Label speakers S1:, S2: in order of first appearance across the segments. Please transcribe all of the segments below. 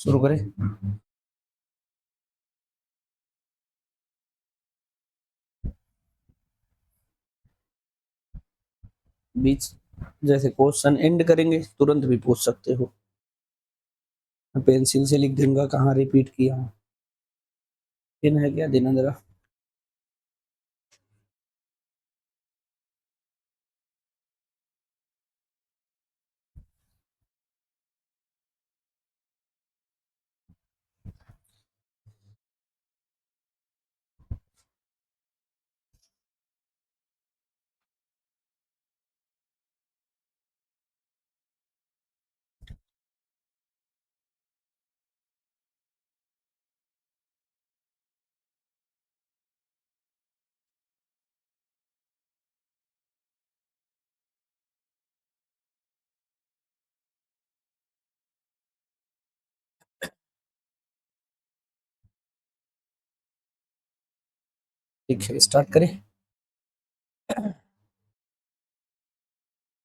S1: शुरू करें। बीच जैसे क्वेश्चन एंड करेंगे तुरंत भी पूछ सकते हो। मैं पेंसिल से लिख दूंगा कहाँ रिपीट किया हूँ। दिन है क्या दिन जरा। ठीक है स्टार्ट करें।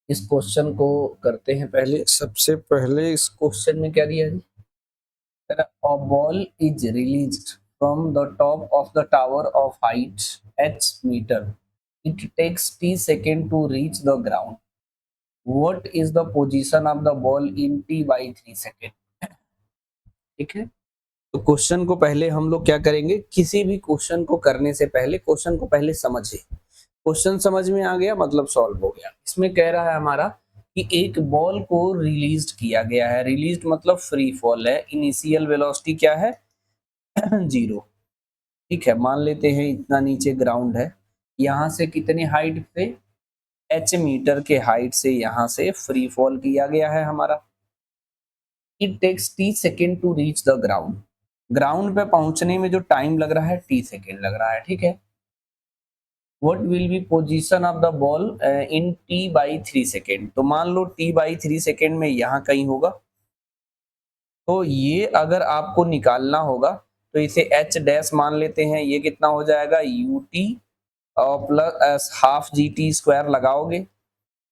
S1: इस क्वेश्चन को करते हैं। पहले सबसे पहले इस क्वेश्चन में क्या दिया है? A ball is released from the top of the tower of height h meter. It takes t second to reach the ground. What is the position of the ball in t by 3 second? ठीक है। तो question को पहले हम लोग क्या करेंगे, किसी भी क्वेश्चन को करने से पहले क्वेश्चन को पहले समझिए। क्वेश्चन समझ में आ गया मतलब सॉल्व हो गया। इसमें कह रहा है हमारा कि एक बॉल को रिलीज किया गया है। रिलीज मतलब फ्री फॉल है। इनिशियल वेलोसिटी क्या है? 0। ठीक है, मान लेते हैं इतना नीचे ग्राउंड है। यहाँ से कितने हाइट पे? h मीटर के हाइट से यहाँ से फ्री फॉल किया गया है हमारा। It takes t second to reach the ground. Ground पे पहुंचने में जो टाइम लग रहा है t सेकेंड लग रहा है। ठीक है। What will be position of the ball in t by 3 second. तो मान लो t बाई 3 सेकेंड में यहाँ कहीं होगा। तो ये अगर आपको निकालना होगा तो इसे h डैश मान लेते हैं। ये कितना हो जाएगा? ut और plus half g t square लगाओगे।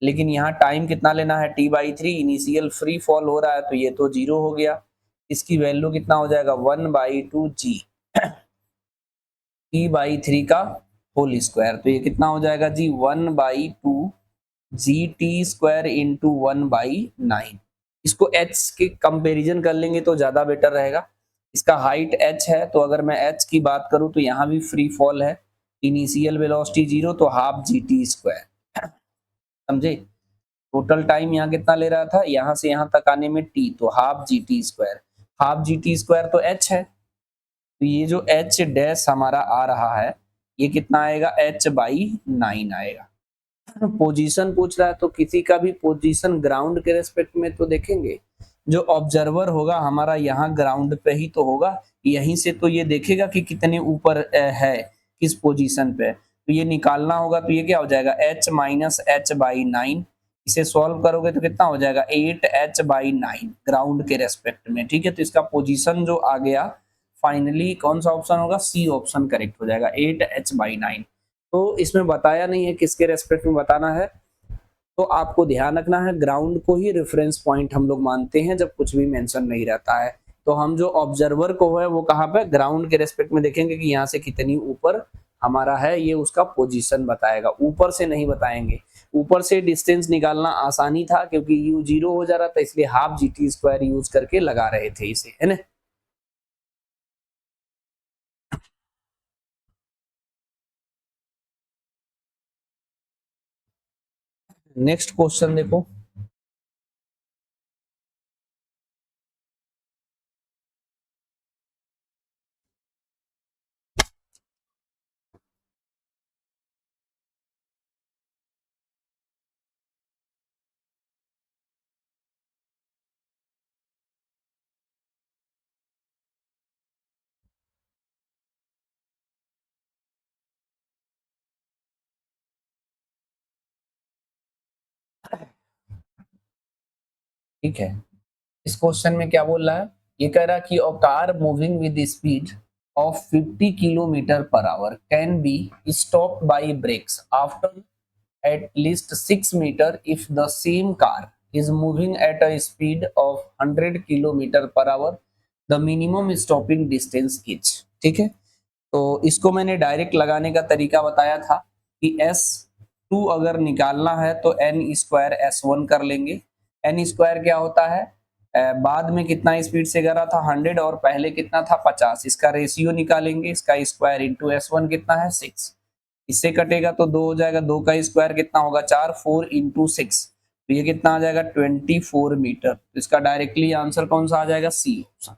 S1: लेकिन यहाँ टाइम कितना लेना है? t by 3। Initial free fall हो रहा है तो ये तो 0 हो गया। इसकी वैल्यू कितना हो जाएगा? 1/2 जी टी बाई 3 का होल स्क्वायर। तो ये कितना हो जाएगा जी? 1/2 जी टी स्क्वायर इंटू 1/9। इसको h के कंपेरिजन कर लेंगे तो ज्यादा बेटर रहेगा। इसका हाइट h है तो अगर मैं h की बात करूं तो यहाँ भी फ्री फॉल है। इनिशियल वेलोसिटी 0 तो हाफ जी टी स्क्वायर। समझे? टोटल टाइम यहाँ कितना ले रहा था? यहाँ से यहाँ तक आने में t, तो half g t square. Half g t square तो h है। तो ये जो h डैश हमारा आ रहा है ये कितना आएगा? h/9 आएगा। पोजीशन पूछ रहा है तो किसी का भी पोजीशन ग्राउंड के रेस्पेक्ट में तो देखेंगे। जो ऑब्जर्वर होगा हमारा यहाँ ग्राउंड पे ही तो होगा। यहीं से तो ये देखेगा कि कितने ऊपर है, किस पोजीशन पे। तो ये निकालना होगा तो ये क्या हो जाएगा? h-h/9। इसे सॉल्व करोगे तो कितना हो जाएगा? 8h/9 ग्राउंड के रेस्पेक्ट में। ठीक है, तो इसका पोजीशन जो आ गया फाइनली कौन सा ऑप्शन होगा? सी ऑप्शन करेक्ट हो जाएगा, 8h/9। तो इसमें बताया नहीं है किसके रेस्पेक्ट में बताना है। तो आपको ध्यान रखना है ग्राउंड को ही रेफरेंस पॉइंट हम लोग मानते हैं जब कुछ भी मेंशन नहीं रहता है। तो हम जो ऑब्जर्वर को है वो कहाँ पे? ग्राउंड के रेस्पेक्ट में देखेंगे कि यहाँ से कितनी ऊपर हमारा है, ये उसका पोजीशन बताएगा। ऊपर से नहीं बताएंगे। ऊपर से डिस्टेंस निकालना आसानी था क्योंकि यू 0 हो जा रहा था, इसलिए half g t square use करके लगा रहे थे इसे, है ना। नेक्स्ट क्वेश्चन देखो। ठीक है, इस क्वेश्चन में क्या बोल रहा है? ये कह रहा है कि a car moving with speed of 50 kilometer per hour can be stopped by brakes after at least 6 meter if the same car is moving at a speed of 100 kilometer per hour the minimum stopping distance is. ठीक है, तो इसको मैंने direct लगाने का तरीका बताया था कि S2 अगर निकालना है तो n स्क्वायर S1 कर लेंगे। n स्क्वायर क्या होता है, बाद में कितना स्पीड से करा था 100 और पहले कितना था 50, इसका रेशियो निकालेंगे, इसका स्क्वायर इंटू S1 कितना है 6, इससे कटेगा तो 2 हो जाएगा, 2 का स्क्वायर कितना होगा 4, 4 इंटू 6, तो ये कितना आ जाएगा 24 मीटर। तो इसका डायरेक्टली आंसर कौन सा आ जाएगा, सी ऑप्शन।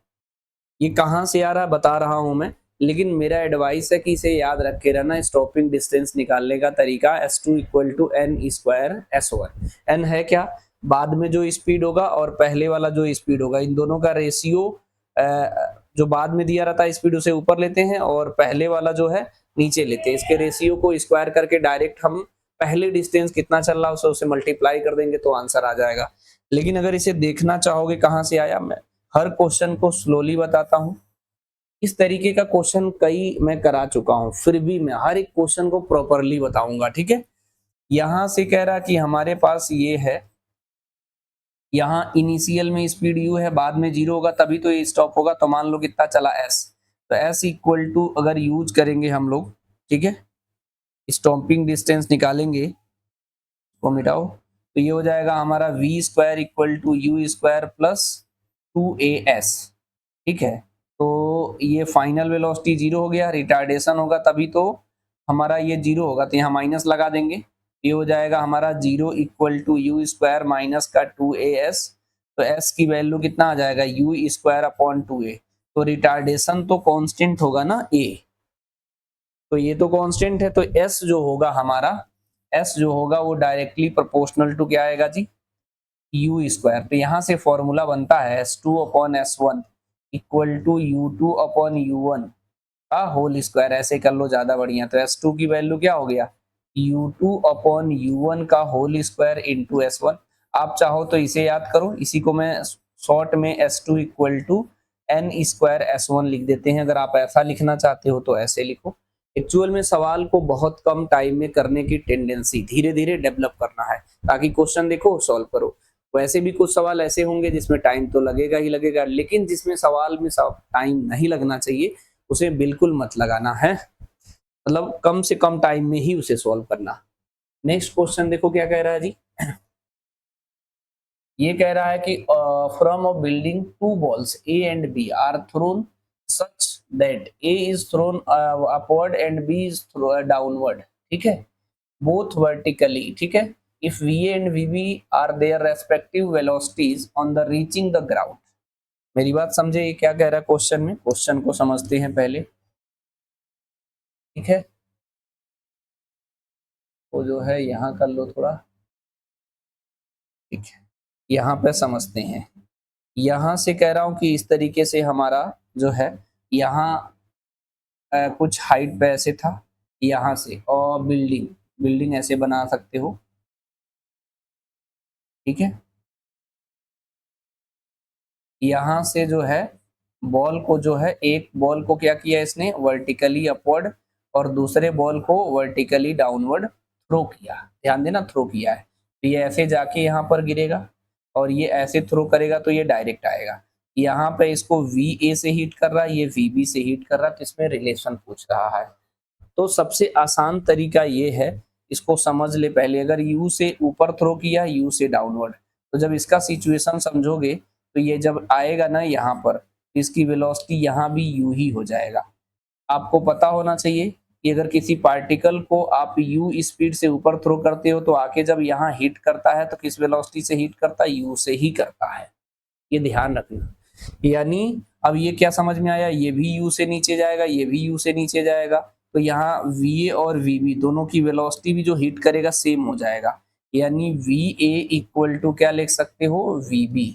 S1: ये कहाँ से आ रहा है बता रहा हूं मैं, लेकिन मेरा एडवाइस है कि इसे याद रख के रहना। स्टॉपिंग डिस्टेंस निकालने का तरीका S2 equal to n square S1। n है क्या, बाद में जो स्पीड होगा और पहले वाला जो स्पीड होगा, इन दोनों का रेशियो, जो बाद में दिया रहता है स्पीड उसे ऊपर लेते हैं और पहले वाला जो है नीचे लेते हैं। इसके रेशियो को स्क्वायर करके डायरेक्ट हम पहले डिस्टेंस कितना चल रहा है उसे मल्टीप्लाई कर देंगे तो आंसर आ जाएगा। लेकिन अगर इसे देखना चाहोगे कहाँ से आया, मैं हर क्वेश्चन को स्लोली बताता हूँ। इस तरीके का क्वेश्चन कई मैं करा चुका हूं, फिर भी मैं हर एक क्वेश्चन को प्रॉपरली बताऊंगा। ठीक है, यहां से कह रहा कि हमारे पास ये है, यहाँ इनिशियल में स्पीड u है, बाद में 0 होगा तभी तो ये स्टॉप होगा, तो मान लो कितना चला s, तो s इक्वल टू अगर यूज करेंगे हम लोग, ठीक है, स्टॉपिंग डिस्टेंस निकालेंगे, को मिटाओ, तो ये हो जाएगा हमारा v square equal to u square plus 2as। ठीक है, तो ये फाइनल वेलोसिटी 0 हो गया, रिटार्डेशन होगा तभी तो हमारा ये 0 होगा, तो यहाँ माइनस लगा देंगे, ये हो जाएगा हमारा 0 equal to u square minus का 2as, तो s की वैल्यू कितना आ जाएगा यू स्क्वायर अपॉन 2a, तो रिटार्डेशन तो कांस्टेंट होगा ना a, तो ये तो कांस्टेंट है, तो s जो होगा हमारा, s जो होगा वो डायरेक्टली प्रोपोर्शनल टू क्या आएगा जी, यू स्क्वायर। तो यहाँ से फॉर्मूला बनता है S2 upon S1 equal to U2 upon U1 का होल स्क्वायर, ऐसे कर लो ज्यादा बढ़िया। तो S2 की वैल्यू क्या हो गया, U2 अपॉन U1 का होल स्क्वायर इंटू S1। आप चाहो तो इसे याद करो, इसी को मैं शॉर्ट में S2 equal to n square S1 लिख देते हैं। अगर आप ऐसा लिखना चाहते हो तो ऐसे लिखो। एक्चुअल में सवाल को बहुत कम टाइम में करने की टेंडेंसी, धीरे धीरे डेवलप करना है ताकि क्वेश्चन देखो सॉल्व करो। वैसे भी कुछ सवाल ऐसे होंगे जिसमें टाइम तो लगेगा ही लगेगा, लेकिन जिसमें सवाल में टाइम नहीं लगना चाहिए उसे बिल्कुल मत लगाना है, मतलब कम से कम टाइम में ही उसे सॉल्व करना। नेक्स्ट क्वेश्चन देखो क्या कह रहा है जी, ये कह रहा है कि from a building 2 balls A and B are thrown such that A is thrown upward and B is downward. ठीक है, both vertically। ठीक है, if VA and VB are their respective velocities on the reaching the ground। मेरी बात समझे, ये क्या कह रहा है क्वेश्चन में, क्वेश्चन को समझते हैं पहले। ठीक है, वो जो है यहाँ कर लो थोड़ा, ठीक है, यहाँ पे समझते हैं। यहाँ से कह रहा हूँ कि इस तरीके से हमारा जो है यहाँ कुछ हाइट पे ऐसे था, यहाँ से और बिल्डिंग बिल्डिंग ऐसे बना सकते हो। ठीक है, यहाँ से जो है बॉल को जो है, एक बॉल को क्या किया इसने वर्टिकली अपवर्ड और दूसरे बॉल को वर्टिकली डाउनवर्ड थ्रो किया। ध्यान देना, थ्रो किया है, तो ये ऐसे जाके यहाँ पर गिरेगा और ये ऐसे थ्रो करेगा तो ये डायरेक्ट आएगा। यहाँ पे इसको VA से हिट कर रहा है, ये VB से हिट कर रहा है, तो इसमें रिलेशन पूछ रहा है। तो सबसे आसान तरीका ये है, इसको समझ ले पहले। अगर U से ऊपर थ्रो किया, U से डाउनवर्ड, तो जब इसका सिचुएशन समझोगे तो ये जब आएगा ना यहाँ पर, इसकी वेलोसिटी यहाँ भी U ही हो जाएगा। आपको पता होना चाहिए कि अगर किसी पार्टिकल को आप U स्पीड से ऊपर थ्रो करते हो तो आके जब यहाँ हिट करता है तो किस वेलोसिटी से हिट करता है, U से ही करता है, ये ध्यान रखना। यानी अब ये क्या समझ में आया, ये भी U से नीचे जाएगा, ये भी U से नीचे जाएगा, तो यहाँ VA और VB दोनों की वेलोसिटी भी जो हिट करेगा सेम हो जाएगा। यानी VA इक्वल टू क्या लिख सकते हो, VB।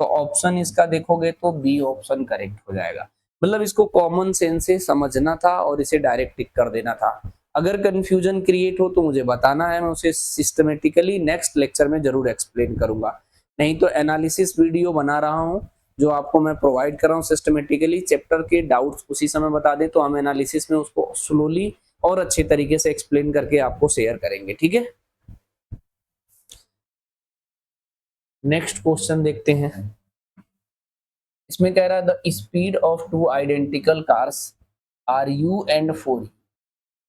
S1: तो ऑप्शन इसका देखोगे तो बी ऑप्शन करेक्ट हो जाएगा। मतलब इसको कॉमन सेंस से समझना था और इसे डायरेक्ट टिक कर देना था। अगर कंफ्यूजन क्रिएट हो तो मुझे बताना है, मैं उसे सिस्टमेटिकली नेक्स्ट लेक्चर में जरूर एक्सप्लेन करूंगा। नहीं तो एनालिसिस वीडियो बना रहा हूँ जो आपको मैं प्रोवाइड कर रहा हूँ सिस्टमेटिकली, चैप्टर के डाउट्स उसी समय बता दे तो हम एनालिसिस में उसको स्लोली और अच्छे तरीके से एक्सप्लेन करके आपको शेयर करेंगे। ठीक है, नेक्स्ट क्वेश्चन देखते हैं। इसमें कह रहा है the speed of two identical cars are u and four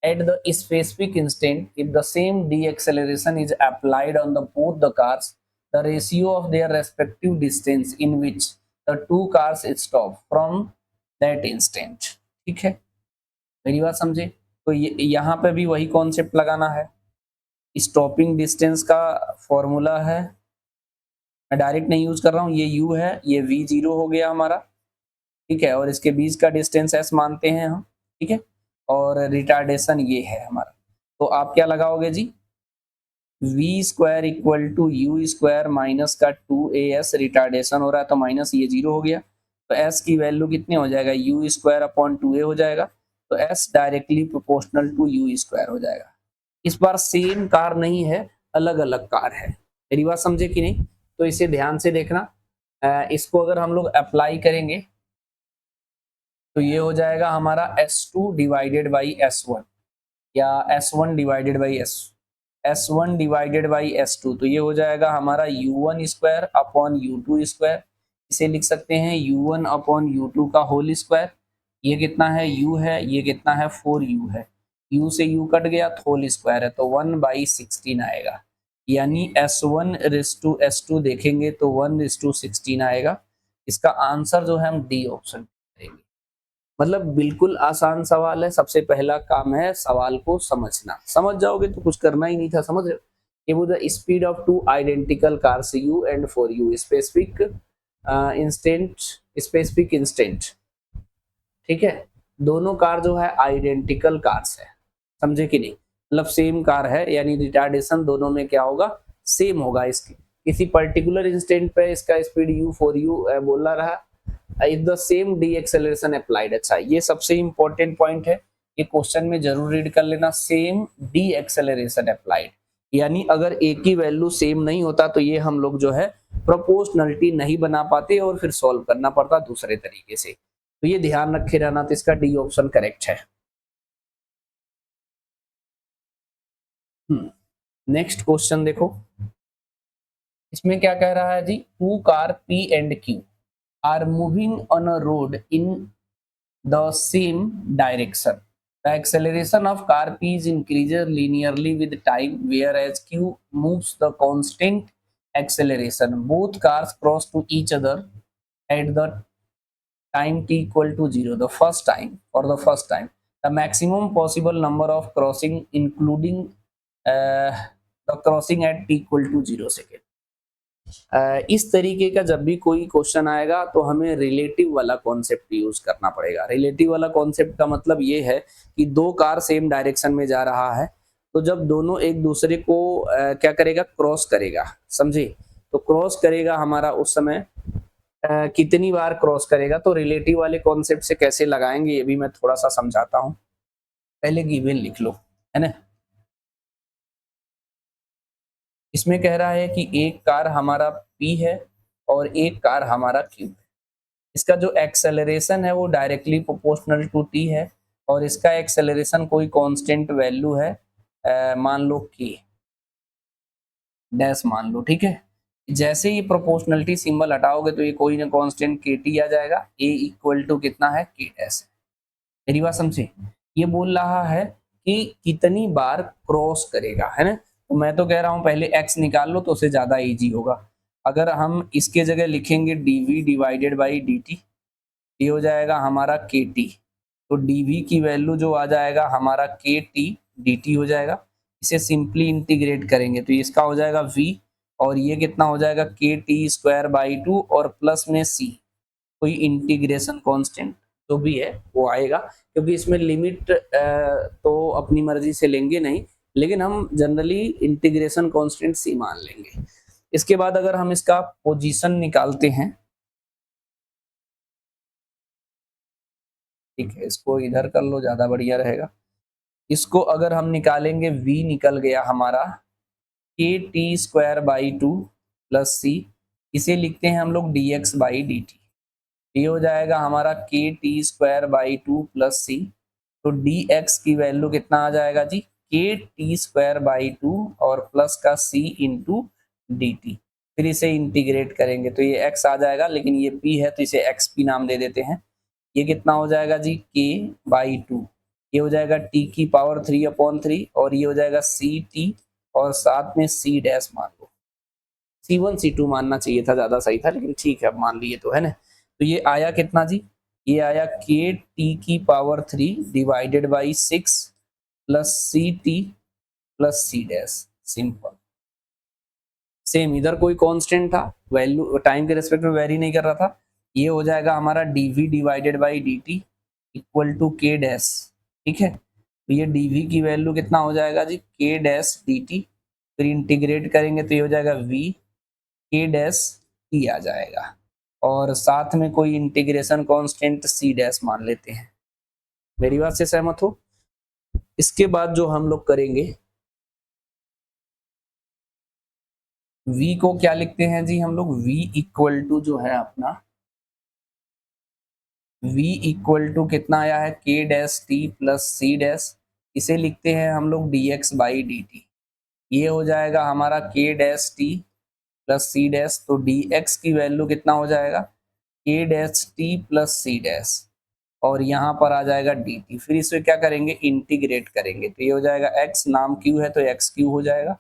S1: at the specific instant if the same deceleration is applied on the both the cars, the ratio of their respective distance in which the two cars stop from that instant. ठीक है, मेरी बात समझे? तो यहाँ पे भी वही कॉन्सेप्ट लगाना है। स्टॉपिंग डिस्टेंस का फॉर्मूला है, मैं डायरेक्ट नहीं यूज कर रहा हूँ, ये u है, ये v0 हो गया हमारा, ठीक है, और इसके बीच का डिस्टेंस s मानते हैं हम, ठीक है, और रिटार्डेशन ये है हमारा। तो आप क्या लगाओगे जी, v square equal to u square minus का 2as, रिटार्डेशन हो रहा है तो माइनस ये 0 हो गया, तो s की वैल्यू कितनी हो जाएगा, यू स्क्वायर अपॉन 2a हो जाएगा, तो s directly proportional to u square हो जाएगा। इस बार सेम कार नहीं है, अलग अलग कार है, मेरी बात समझे कि नहीं? तो इसे ध्यान से देखना, इसको अगर हम लोग अप्लाई करेंगे तो ये हो जाएगा हमारा S2 डिवाइडेड बाई S1 या S1 divided by S1 divided by S2, तो ये हो जाएगा हमारा U1 square upon U2 square. इसे लिख सकते हैं U1 अपॉन U2 का होल स्क्वायर। ये कितना है, U है, ये कितना है 4U है, U से U कट गया तो होल स्क्वायर है, तो 1/16 आएगा, यानी S1 रेस टू S2 देखेंगे तो 1:16 आएगा। इसका आंसर जो है हम डी ऑप्शन करेंगे। मतलब बिल्कुल आसान सवाल है, सबसे पहला काम है सवाल को समझना, समझ जाओगे तो कुछ करना ही नहीं था, समझ रहे हो? ये वो the speed of two identical cars you and for you specific instant, ठीक है, दोनों कार जो है आइडेंटिकल कार्स है, समझे कि नहीं? मतलब सेम कार है, यानी रिटार्डेशन दोनों में क्या होगा, सेम होगा। इसकी किसी पर्टिकुलर इंस्टेंट पे इसका स्पीड यू फॉर यू बोला रहा, if the same D acceleration applied. अच्छा, ये सबसे इंपॉर्टेंट पॉइंट है, ये क्वेश्चन में जरूर रीड कर लेना, सेम डी एक्सेलरेशन अप्लाइड, यानी अगर एक ही वैल्यू सेम नहीं होता तो ये हम लोग जो है प्रोपोर्शनलिटी नहीं बना पाते और फिर सॉल्व करना पड़ता दूसरे तरीके से, तो ये ध्यान रखे रहना, तो इसका डी ऑप्शन करेक्ट है। नेक्स्ट क्वेश्चन देखो, इसमें क्या कह रहा है जी, two car P and Q are moving on a road in the same direction. The acceleration of car P is increases linearly with time, whereas Q moves the constant acceleration. Both cars cross to each other at the time t equal to 0. The first time, the maximum possible number of crossing, including uh, the crossing at t equal to 0 second. इस तरीके का जब भी कोई question आएगा तो हमें relative वाला कॉन्सेप्ट यूज करना पड़ेगा। रिलेटिव वाला कॉन्सेप्ट का मतलब ये है कि दो कार सेम डायरेक्शन में जा रहा है, तो जब दोनों एक दूसरे को क्या करेगा, क्रॉस करेगा, समझे? तो क्रॉस करेगा हमारा उस समय कितनी बार क्रॉस करेगा, तो रिलेटिव वाले कॉन्सेप्ट से कैसे लगाएंगे ये भी मैं थोड़ा सा समझाता हूँ। पहले गिवन लिख लो, है ना। इसमें कह रहा है कि एक कार हमारा P है और एक कार हमारा Q है। इसका जो एक्सेलरेशन है वो डायरेक्टली प्रोपोर्शनल टू T है और इसका एक्सेलरेशन कोई कांस्टेंट वैल्यू है, मान लो K डैश मान लो, ठीक है। जैसे ही प्रोपोर्शनलिटी सिंबल हटाओगे तो ये कोई ना कांस्टेंट KT आ जाएगा, A इक्वल टू कितना है, K डैश। मेरी बात समझे? ये बोल रहा है कि कितनी बार क्रॉस करेगा, है ना। तो मैं तो कह रहा हूं पहले x निकाल लो तो उसे ज्यादा इजी होगा। अगर हम इसके जगह लिखेंगे dv डिवाइडेड बाई dt, ये हो जाएगा हमारा kt, तो dv की वैल्यू जो आ जाएगा हमारा kt dt हो जाएगा। इसे सिंपली इंटीग्रेट करेंगे तो इसका हो जाएगा v, और ये कितना हो जाएगा kt स्क्वायर बाई 2 और प्लस में c, कोई इंटीग्रेशन कांस्टेंट जो भी है वो आएगा, क्योंकि इसमें लिमिट तो अपनी मर्जी से लेंगे नहीं, लेकिन हम जनरली इंटीग्रेशन कांस्टेंट सी मान लेंगे। इसके बाद अगर हम इसका पोजीशन निकालते हैं, ठीक है, इसको इधर कर लो ज्यादा बढ़िया रहेगा। इसको अगर हम निकालेंगे, v निकल गया हमारा kt square by 2 plus c, इसे लिखते हैं हम लोग dx बाई dt, ये हो जाएगा हमारा kt square by 2 plus c, तो dx की वैल्यू कितना आ जाएगा जी, kt स्क्वायर बाई 2 और प्लस का c इंटू dt। फिर इसे इंटीग्रेट करेंगे तो ये x आ जाएगा, लेकिन ये p है तो इसे xp नाम दे देते हैं। ये कितना हो जाएगा जी, k/2, ये हो जाएगा t की पावर 3/3 और ये हो जाएगा ct और साथ में c डैश मान लो, c1 c2 मानना चाहिए था, ज्यादा सही था, लेकिन ठीक है अब मान लिए तो, है ना। तो ये आया कितना जी, ये आया k t की power 3 divided by 6 plus ct plus c dash, simple. Same इधर कोई कांस्टेंट था, वैल्यू टाइम के रेस्पेक्ट में वेरी नहीं कर रहा था। ये हो जाएगा हमारा dv divided by dt equal to k dash, ठीक है। तो ये dv की वैल्यू कितना हो जाएगा जी, k डैश dt, फिर इंटीग्रेट करेंगे तो ये हो जाएगा v k डैश t आ जाएगा, और साथ में कोई इंटीग्रेशन कांस्टेंट c डैश मान लेते हैं। मेरी बात से सहमत हो? इसके बाद जो हम लोग करेंगे, v को क्या लिखते हैं जी हम लोग, v इक्वल टू जो है अपना, v इक्वल टू कितना आया है, k dash t plus c dash, इसे लिखते हैं हम लोग dx बाई dt। ये हो जाएगा हमारा k dash t plus c dash, तो dx की वैल्यू कितना हो जाएगा, k dash t plus c dash, और यहाँ पर आ जाएगा dt। फिर इसे क्या करेंगे, इंटीग्रेट करेंगे तो ये हो जाएगा x, नाम q है तो x क्यू हो जाएगा,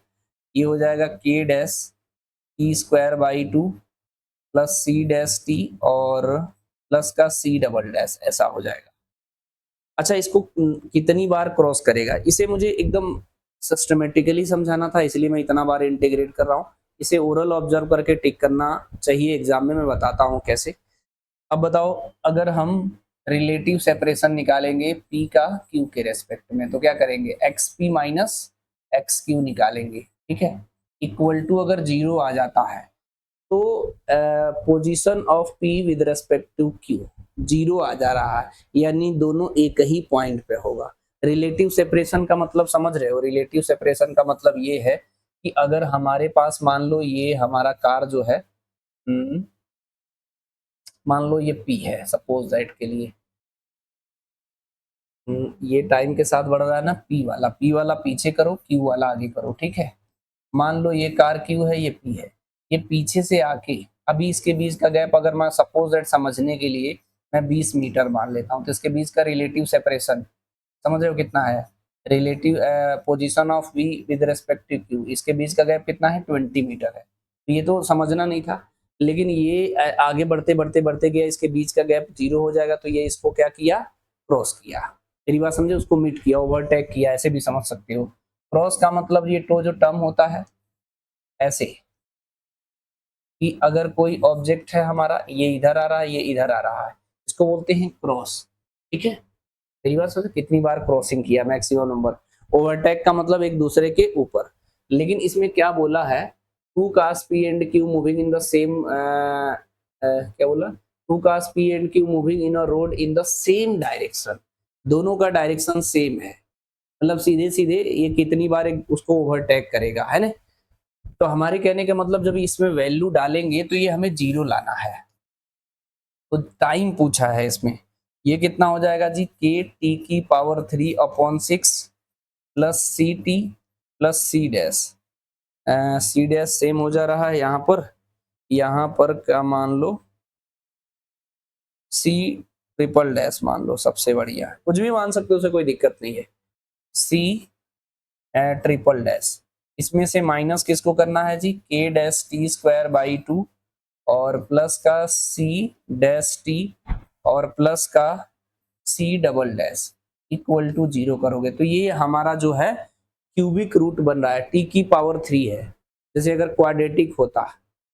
S1: ये हो जाएगा k dash t square by 2 plus c dash t और प्लस का c डबल डैश, ऐसा हो जाएगा। अच्छा, इसको कितनी बार क्रॉस करेगा, इसे मुझे एकदम सिस्टमेटिकली समझाना था, इसलिए मैं इतना बार इंटीग्रेट कर रहा हूँ। इसे ओरल ऑब्जर्व करके टिक करना चाहिए एग्जाम में, मैं बताता हूँ कैसे। अब बताओ, अगर हम रिलेटिव सेपरेशन निकालेंगे p का q के रेस्पेक्ट में, तो क्या करेंगे, xp माइनस xq निकालेंगे, ठीक है। इक्वल टू अगर 0 आ जाता है तो position of p with respect to q 0 आ जा रहा है, यानी दोनों एक ही पॉइंट पे होगा। रिलेटिव सेपरेशन का मतलब समझ रहे हो, रिलेटिव सेपरेशन का मतलब ये है कि अगर हमारे पास मान लो ये हमारा कार जो है, मान लो ये p है सपोज दैट के लिए, ये टाइम के साथ बढ़ रहा है ना, p वाला पीछे करो, q वाला आगे करो, ठीक है। मान लो ये कार q है, ये p है, ये पीछे से आके, अभी इसके बीच का गैप अगर मैं सपोज दैट समझने के लिए मैं 20 मीटर मान लेता हूँ, तो इसके बीच का रिलेटिव सेपरेशन समझ रहे हो कितना है, relative position of v with respect to q, इसके बीच का गैप कितना है, 20 मीटर है। तो ये तो समझना नहीं था, लेकिन ये आगे बढ़ते बढ़ते बढ़ते गया, इसके बीच का गैप 0 हो जाएगा, तो ये इसको क्या किया, क्रॉस किया। मेरी बात समझे, उसको मीट किया, ओवरटेक किया, ऐसे भी समझ सकते हो। क्रॉस का मतलब ये तो जो टर्म होता है ऐसे कि अगर कोई ऑब्जेक्ट है हमारा, ये इधर आ रहा है, ये इधर आ रहा है, इसको बोलते हैं क्रॉस, ठीक है। मेरी बात समझे, कितनी बार क्रॉसिंग किया, मैक्सिमम नंबर। ओवरटेक का मतलब एक दूसरे के ऊपर, लेकिन इसमें क्या बोला है, two cars P and Q moving in the same, क्या बोला, two cars P and Q moving in a road in the same direction, दोनों का डायरेक्शन सेम है, मतलब सीधे सीधे ये कितनी बार उसको ओवरटेक करेगा, है ना। तो हमारे कहने का मतलब जब इसमें वैल्यू डालेंगे तो ये हमें 0 लाना है, तो टाइम पूछा है इसमें, ये कितना हो जाएगा जी, के टी की power 3/6 plus C T plus C dash, C dash same हो जा रहा है यहाँ पर क्या मान लो, सी ट्रिपल डैश मान लो, सबसे बढ़िया, कुछ भी मान सकते हो, उसे कोई दिक्कत नहीं है। सी ट्रिपल डैश, इसमें से माइनस किसको करना है जी, के डैश टी स्क्वायर बाई 2 और प्लस का सी डैश टी और प्लस का C double dash equal to 0 करोगे तो ये हमारा जो है क्यूबिक रूट बन रहा है, टी की पावर 3 है। जैसे अगर क्वाड्रेटिक होता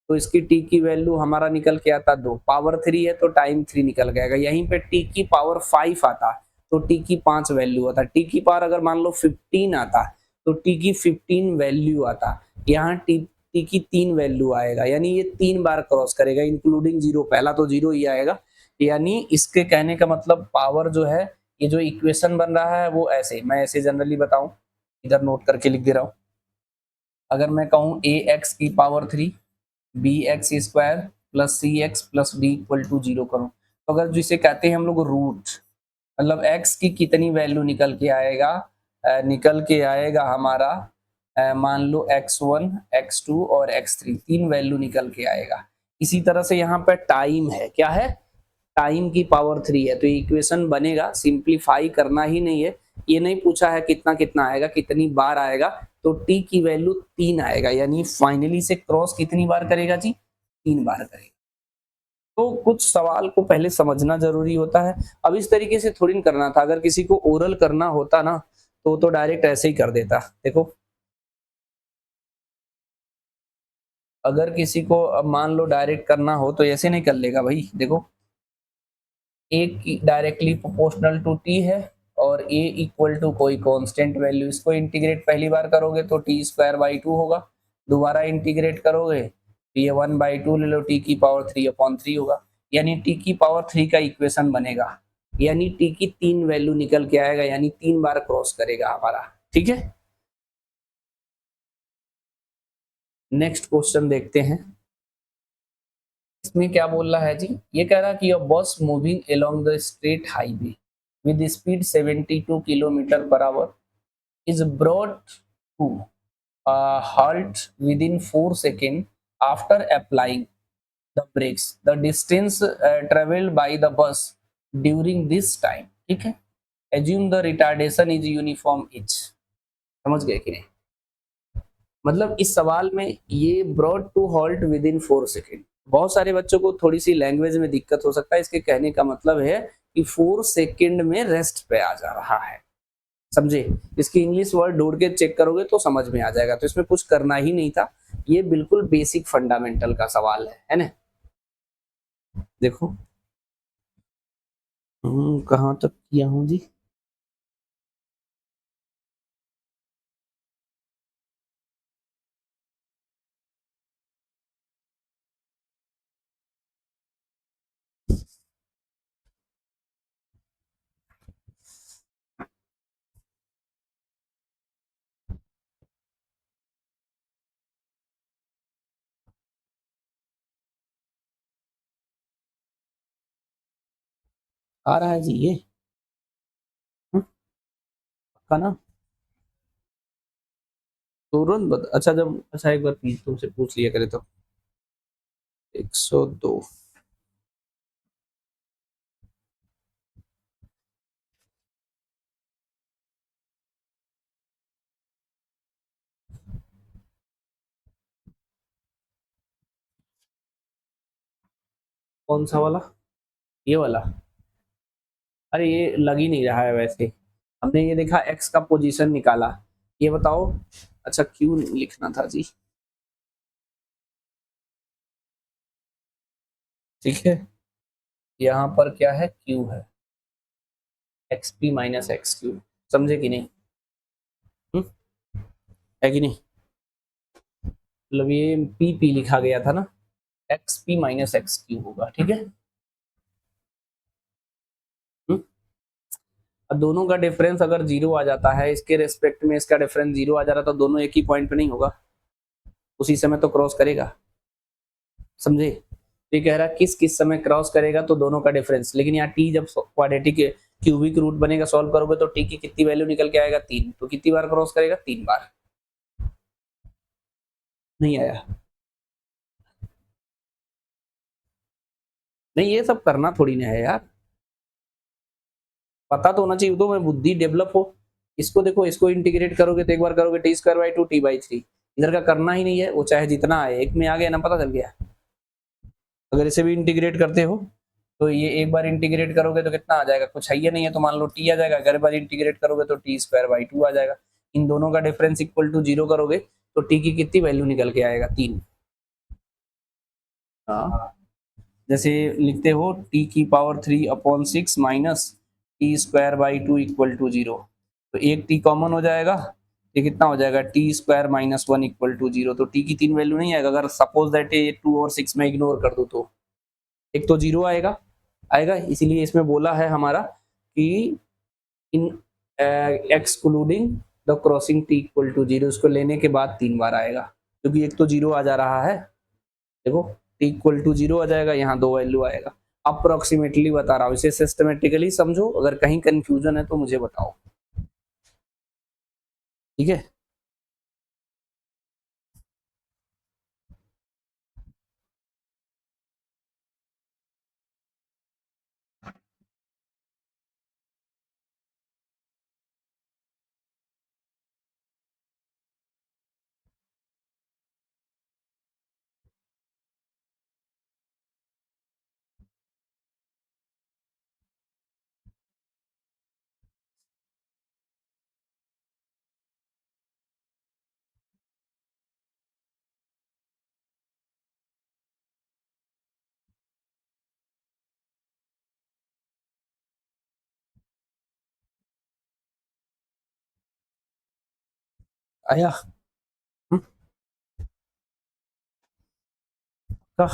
S1: तो इसकी टी की वैल्यू हमारा निकल के आता 2, पावर 3 है तो टाइम 3 निकल गएगा। यहीं पे टी की पावर 5 आता तो टी की 5 वैल्यू आता, टी की पावर अगर मान लो 15 आता तो टी की 15 वैल्यू आता, यहाँ टी की 3 वैल्यू आएगा, यानी ये 3 बार क्रॉस करेगा इंक्लूडिंग 0, पहला तो 0 ही आएगा। यानी इसके कहने का मतलब पावर जो है, ये जो इक्वेशन बन रहा है वो ऐसे, मैं ऐसे जनरली बताऊं, इधर नोट करके लिख दे रहा हूं। अगर मैं कहूं ए एक्स की power 3 B X square plus C X plus D equal to 0 करूं, तो अगर जिसे कहते हैं हम लोग रूट, मतलब एक्स की कितनी वैल्यू निकल के आएगा, निकल के आएगा हमारा मान लो x1 x2 और x3 तीन वैल्यू निकल के आएगा। इसी तरह से यहाँ पे टाइम है, क्या है, टाइम की पावर 3 है, तो इक्वेशन बनेगा, सिंप्लीफाई करना ही नहीं है, ये नहीं पूछा है कितना कितना आएगा, कितनी बार आएगा, तो t की वैल्यू 3 आएगा, यानी फाइनली से क्रॉस कितनी बार करेगा जी, 3 बार करेगा। तो कुछ सवाल को पहले समझना जरूरी होता है। अब इस तरीके से थोड़ी करना था, अगर किसी को ओरल करना होता ना तो डायरेक्ट ऐसे ही कर देता। देखो अगर किसी को अब मान लो डायरेक्ट करना हो तो ऐसे नहीं कर लेगा भाई। देखो a directly proportional to t है और a इक्वल टू कोई कांस्टेंट वैल्यू, इसको इंटीग्रेट पहली बार करोगे तो t स्क्वायर बाई 2 होगा, दोबारा इंटीग्रेट करोगे तो ये 1/2 ले लो, t की पावर 3/3 होगा, यानी t की पावर 3 का इक्वेशन बनेगा, यानी t की 3 वैल्यू निकल के आएगा, यानी 3 बार क्रॉस करेगा हमारा। ठीक है, नेक्स्ट क्वेश्चन देखते हैं। इसमें क्या बोल रहा है जी, ये कह रहा है कि बस moving along the straight highway with speed 72 kilometre per our is brought to a halt within 4 seconds after applying the brakes. The distance traveled by the bus during this time, ठीक है, assume the retardation is uniform each। समझ गए कि नहीं? मतलब इस सवाल में ये brought to halt within 4 seconds, बहुत सारे बच्चों को थोड़ी सी लैंग्वेज में दिक्कत हो सकता है, इसके कहने का मतलब है कि 4 सेकंड में रेस्ट पे आ जा रहा है, समझे। इसकी इंग्लिश वर्ड ढूंढ के चेक करोगे तो समझ में आ जाएगा, तो इसमें कुछ करना ही नहीं था, ये बिल्कुल बेसिक फंडामेंटल का सवाल है ना। देखो कहाँ तक किया हूं जी, आ रहा है जी ये पक्का ना, तुरंत अच्छा जब अच्छा एक बार प्लीज तुमसे पूछ लिया करे तो 102 कौन सा वाला, ये वाला, अरे ये लग ही नहीं रहा है वैसे, हमने ये देखा एक्स का पोजीशन निकाला, ये बताओ अच्छा क्यों लिखना था जी, ठीक है, यहाँ पर क्या है, क्यू है, x P minus x Q, समझे कि नहीं, हुँ? है कि नहीं, मतलब ये पी पी लिखा गया था ना, x P minus x Q होगा, ठीक है। अब दोनों का डिफरेंस अगर जीरो आ जाता है, इसके रेस्पेक्ट में इसका डिफरेंस जीरो आ जा रहा तो दोनों एक ही पॉइंट पे नहीं होगा, उसी समय तो क्रॉस करेगा, समझे। तो ये कह रहा किस किस समय क्रॉस करेगा, तो दोनों का डिफरेंस, लेकिन यहाँ टी जब क्वाड्रेटिक क्यूबिक रूट बनेगा सॉल्व करोगे तो टी की कितनी वैल्यू निकल के आएगा, 3, तो कितनी बार क्रॉस करेगा, 3 बार। नहीं आया, नहीं ये सब करना थोड़ी ना है यार, पता तो होना चाहिए, तो मैं बुद्धि डेवलप हो। इसको देखो, इसको इंटीग्रेट करोगे तो एक बार करोगे T square by 2 T by 3, इधर का करना ही नहीं है, वो चाहे जितना आए, एक में आ गया ना, पता चल गया। अगर इसे भी इंटीग्रेट करते हो तो ये एक बार इंटीग्रेट करोगे तो कितना आ जाएगा, कुछ है ही नहीं है, तो मान लो टी आ जाएगा, अगर बार इंटीग्रेट करोगे तो टी स्क्वायर बाई 2 आ जाएगा, इन दोनों का डिफरेंस इक्वल टू 0 करोगे तो टी की कितनी वैल्यू निकल के आएगा, 3। हाँ, जैसे लिखते हो टी की power 3/6 minus T square by 2 equal to 0, तो एक टी कॉमन हो जाएगा, ये कितना हो जाएगा, T square minus 1 equal to 0, तो टी की 3 वैल्यू नहीं आएगा, अगर सपोज दैट ये 2 और 6 में इग्नोर कर दो तो एक तो 0 आएगा, आएगा, इसीलिए इसमें बोला है हमारा कि इन excluding the crossing t equal to 0, इसको लेने के बाद 3 बार आएगा, क्योंकि एक तो 0 आ जा रहा है, देखो टी इक्वल टू 0 आ जाएगा, यहाँ 2 वैल्यू आएगा, अप्रोक्सीमेटली बता रहा हूँ, इसे सिस्टमेटिकली समझो, अगर कहीं कंफ्यूजन है तो मुझे बताओ, ठीक है। आया? हम्म, का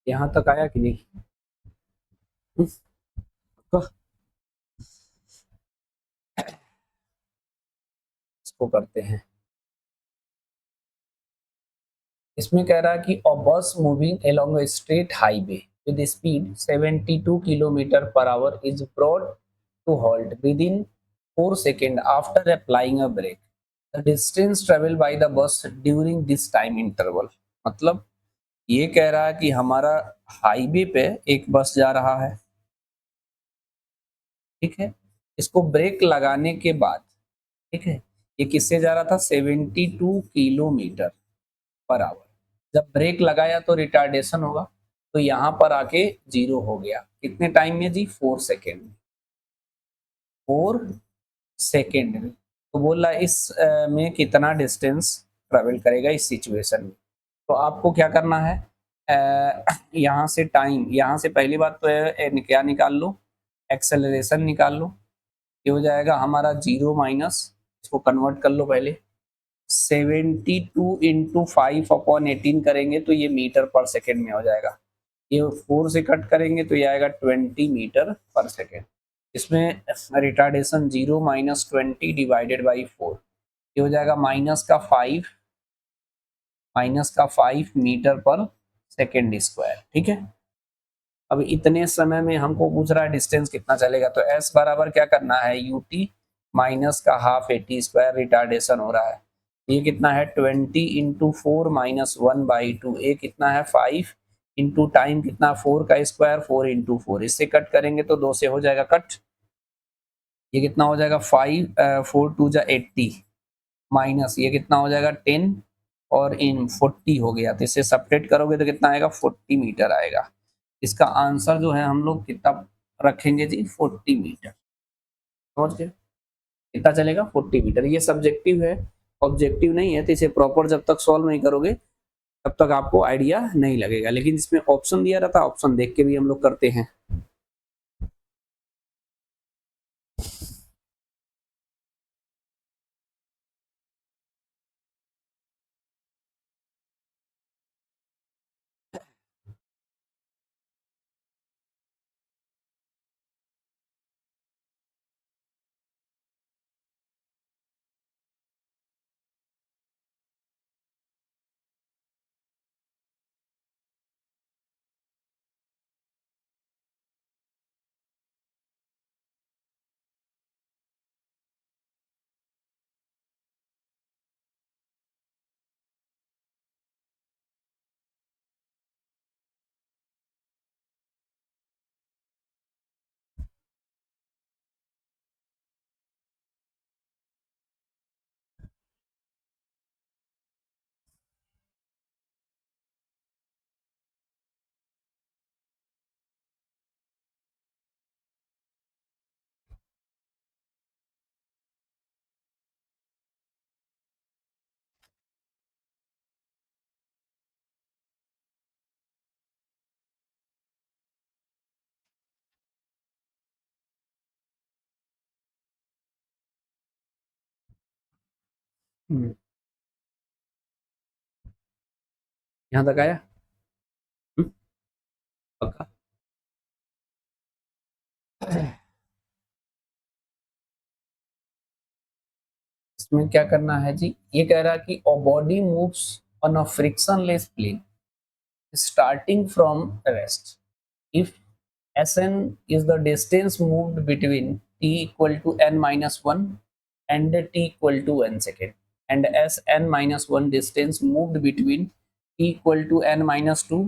S1: यहाँ तक आया कि नहीं? हम्म, का इसको करते हैं। इसमें कह रहा है कि a bus moving along a straight highway with speed 72 kilometre per hour is brought to halt within 4 second after applying a brake. The distance travel by the bus during this time interval. मतलब ये कह रहा है कि हमारा highway पे एक बस जा रहा है, ठीक है, इसको ब्रेक लगाने के बाद, ठीक है, ये किससे जा रहा था? 72 किलोमीटर पर आवर। जब ब्रेक लगाया तो रिटार्डेशन होगा, तो यहाँ पर आके जीरो हो गया। कितने टाइम में जी? 4 सेकेंड में। 4 सेकेंड में। तो बोल रहा है इस में कितना डिस्टेंस ट्रेवल करेगा इस सिचुएशन में। तो आपको क्या करना है, यहाँ से टाइम, यहाँ से पहली बात तो क्या निकाल लो, एक्सेलरेशन निकाल लो। ये हो जाएगा हमारा जीरो माइनस, इसको कन्वर्ट कर लो पहले, 72 इंटू 5/18 करेंगे तो ये मीटर पर सेकेंड में हो जाएगा। ये 4 से कट करेंगे तो ये आएगा 20 मीटर पर सेकेंड। इसमें retardation zero minus 20 divided by 4, ये हो जाएगा माइनस का 5 मीटर पर सेकेंड स्क्वायर। ठीक है, अब इतने समय में हमको पूछ रहा है डिस्टेंस कितना चलेगा, तो एस बराबर क्या करना है, यूटी माइनस का हाफ एटी स्क्वायर, रिटार्डेशन हो रहा है। ये कितना है, 20 इंटू 4 - 1/2, ये कितना है 5 इंटू टाइम कितना, 4 का स्क्वायर, 4 इंटू 4, इससे कट करेंगे तो 2 से हो जाएगा कट। ये कितना हो जाएगा 5, 4 × 2 = 80, माइनस ये कितना हो जाएगा 10, और इन 40 हो गया, तो इसे सब्ट्रैक्ट करोगे तो कितना आएगा 40 मीटर आएगा। इसका आंसर जो है हम लोग कितना रखेंगे जी, 40 मीटर। समझ गए? कितना चलेगा 40 मीटर। ये सब्जेक्टिव है, ऑब्जेक्टिव नहीं है, तो इसे प्रॉपर जब तक सॉल्व नहीं करोगे तब तक आपको आइडिया नहीं लगेगा। लेकिन इसमें ऑप्शन दिया रहता है, ऑप्शन देख के भी हम लोग करते हैं। यहाँ तक आया? हम्म, पक्का? इसमें क्या करना है जी, ये कह रहा है कि a body moves on a frictionless plane starting from rest. If Sn is the distance moved between t equal to n minus 1 and t equal to n second, and Sn minus 1 distance moved between t equal to n minus 2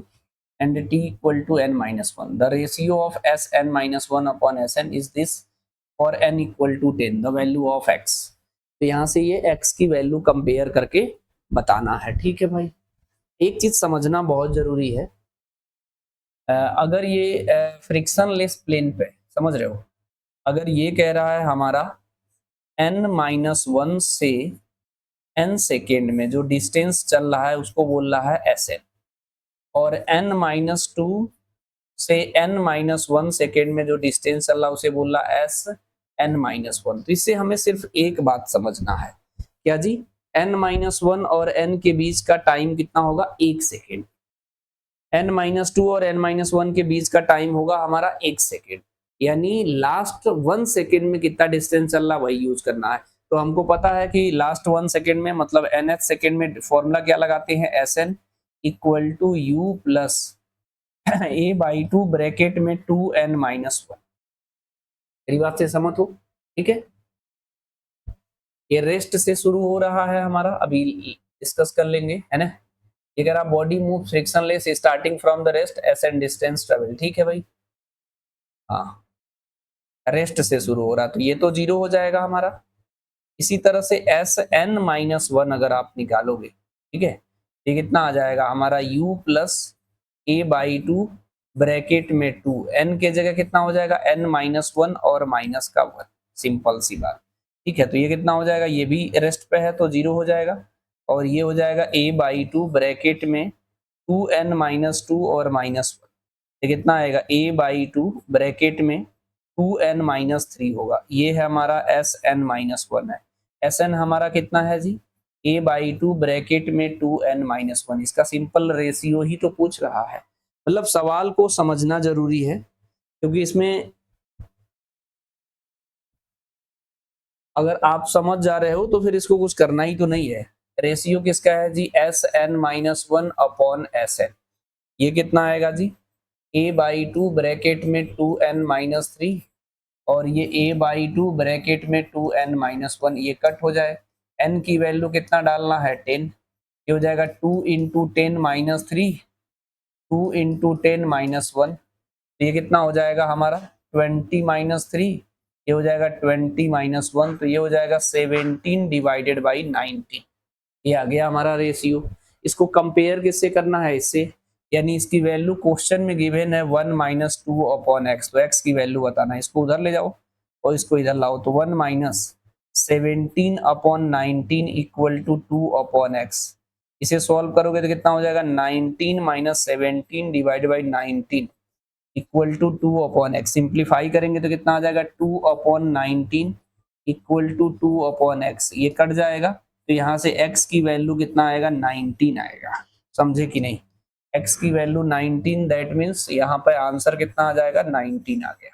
S1: and t equal to n minus 1. The ratio of Sn minus 1 upon Sn is this for n equal to 10, the value of x. तो यहाँ से ये x की value compare करके बताना है। ठीक है भाई, एक चीज समझना बहुत जरूरी है। अगर ये फ्रिक्शनलेस प्लेन पे, समझ रहे हो, अगर ये कह रहा है हमारा n माइनस वन से n सेकेंड में जो डिस्टेंस चल रहा है उसको बोल रहा है Sn, और n माइनस टू से n माइनस वन सेकेंड में जो डिस्टेंस चल रहा है उसे बोल रहा है Sn माइनस वन। तो इससे हमें सिर्फ एक बात समझना है, क्या जी, n माइनस वन और n के बीच का टाइम कितना होगा, 1 सेकेंड। n माइनस टू और n माइनस वन के बीच का टाइम होगा हमारा 1 सेकेंड, यानी लास्ट 1 सेकेंड में कितना डिस्टेंस चल रहा वही यूज करना है। तो हमको पता है कि लास्ट 1 सेकेंड में मतलब nth सेकेंड में फॉर्मूला क्या लगाते हैं, Sn equal to u plus a by two bracket में 2n माइनस वन। मेरी बात से सहमत हो? ठीक है, ये रेस्ट से शुरू हो रहा है हमारा, अभी डिस्कस कर लेंगे, है ना। ये कह रहा body move frictionless starting from the rest S N distance travel. ठीक है भाई, हाँ, रेस्ट से शुरू हो रहा तो ये तो 0 हो जाएगा हमारा। इसी तरह से एस एन माइनस वन अगर आप निकालोगे, ठीक है, ये कितना आ जाएगा हमारा u plus a by two bracket में 2, n के जगह कितना हो जाएगा, n माइनस वन और माइनस का 1, सिंपल सी बात। ठीक है, तो ये कितना हो जाएगा, ये भी रेस्ट पे है तो 0 हो जाएगा, और ये हो जाएगा a बाई टू ब्रैकेट में 2n माइनस टू और माइनस वन। ये कितना आएगा, a बाई टू ब्रैकेट में 2n माइनस थ्री होगा। ये है हमारा एस एन माइनस वन है। एस एन हमारा कितना है जी, a बाई टू ब्रैकेट में 2n माइनस वन। इसका सिंपल रेशियो ही तो पूछ रहा है, मतलब सवाल को समझना जरूरी है, क्योंकि इसमें अगर आप समझ जा रहे हो तो फिर इसको कुछ करना ही तो नहीं है। रेशियो किसका है जी, s n minus one upon s n. ये कितना आएगा जी, a बाई टू ब्रैकेट में 2n माइनस थ्री, और ये a बाई टू ब्रैकेट में 2n माइनस वन, ये कट हो जाए। n की वैल्यू कितना डालना है, 10। ये हो जाएगा 2 into ten minus three, 2 into ten minus one, तो ये कितना हो जाएगा हमारा 20 माइनस थ्री, ये हो जाएगा 20 माइनस वन, तो ये हो जाएगा 17 डिवाइडेड बाई 19। ये आ गया हमारा रेशियो। इसको कंपेयर किससे करना है, इससे, यानी इसकी वैल्यू क्वेश्चन में गिवन है 1 माइनस टू अपॉन एक्स, तो एक्स की वैल्यू बताना है। इसको उधर ले जाओ और इसको इधर लाओ, तो 1 minus 17 upon 19 equal to 2 upon x. इसे सॉल्व करोगे तो कितना हो जाएगा, 19 minus 17 divide by 19 equal to 2 upon x. Simplify करेंगे तो कितना आ जाएगा, 2 upon 19 equal to 2 upon x. ये कट जाएगा तो यहाँ से x की वैल्यू कितना आएगा, 19 आएगा। समझे कि नहीं, x की वैल्यू 19, दैट मीन्स यहाँ पे आंसर कितना आ जाएगा, 19 आ गया।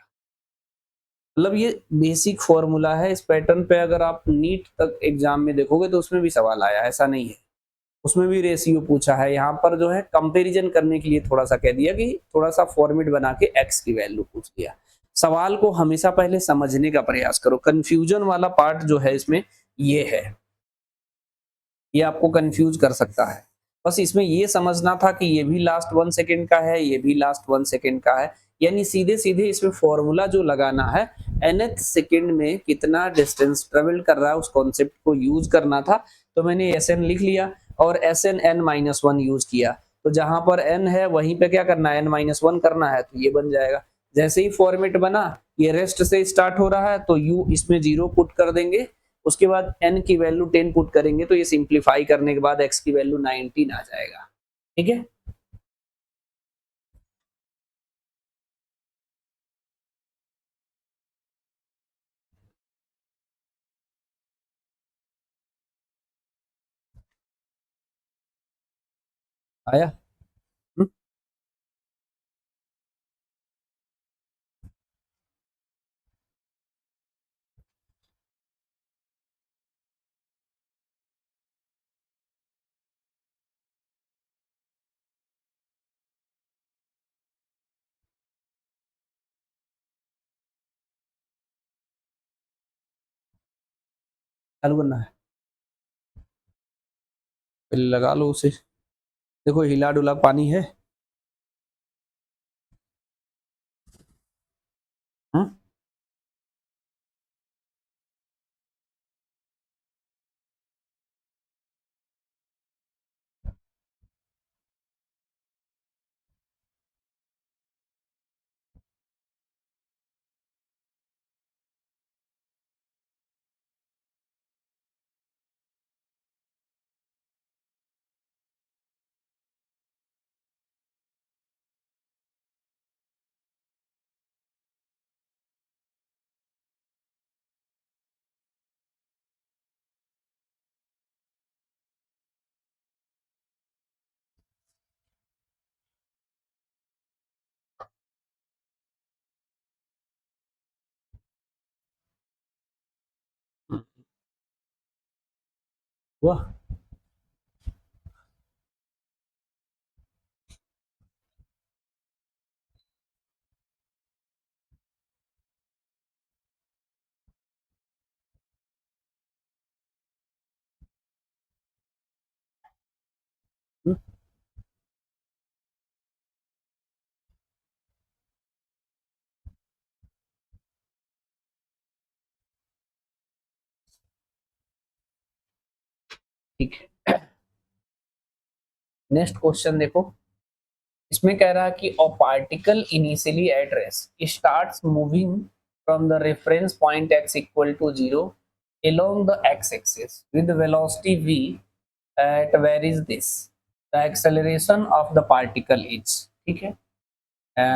S1: मतलब ये बेसिक फॉर्मूला है। इस पैटर्न पे अगर आप नीट तक एग्जाम में देखोगे तो उसमें भी सवाल आया, ऐसा नहीं है, उसमें भी रेशियो पूछा है। यहाँ पर जो है कंपैरिजन करने के लिए थोड़ा सा कह दिया कि थोड़ा सा फॉर्मेट बना के x की वैल्यू पूछ दिया। सवाल को हमेशा पहले समझने का प्रयास करो। कंफ्यूजन वाला पार्ट जो है इसमें ये है, ये आपको कंफ्यूज कर सकता है। बस इसमें ये समझना था कि ये भी लास्ट 1 सेकेंड का है, ये भी लास्ट 1 सेकेंड का है, यानी सीधे सीधे इसमें फॉर्मूला जो लगाना है, nth सेकेंड में कितना डिस्टेंस ट्रेवल कर रहा है उस कॉन्सेप्ट को यूज करना था। तो मैंने Sn लिख लिया और Sn n minus one use किया, तो जहां पर n है वहीं पे क्या करना है, n माइनस वन करना है, तो ये बन जाएगा। जैसे ही फॉर्मेट बना, ये रेस्ट से स्टार्ट हो रहा है तो u इसमें 0 पुट कर देंगे, उसके बाद n की वैल्यू 10 पुट करेंगे, तो ये सिंप्लीफाई करने के बाद x की वैल्यू 19 आ जाएगा। ठीक है, आया। हम्म? चालू करना है, पहले लगा लो उसे। देखो हिला डुला पानी है। हाँ वाह। हम्म, ठीक है। नेक्स्ट क्वेश्चन देखो, इसमें कह रहा है कि a particle initially at rest starts moving from the reference point x equal to 0 along the x axis with velocity v at where is this the acceleration of the particle is। ठीक है।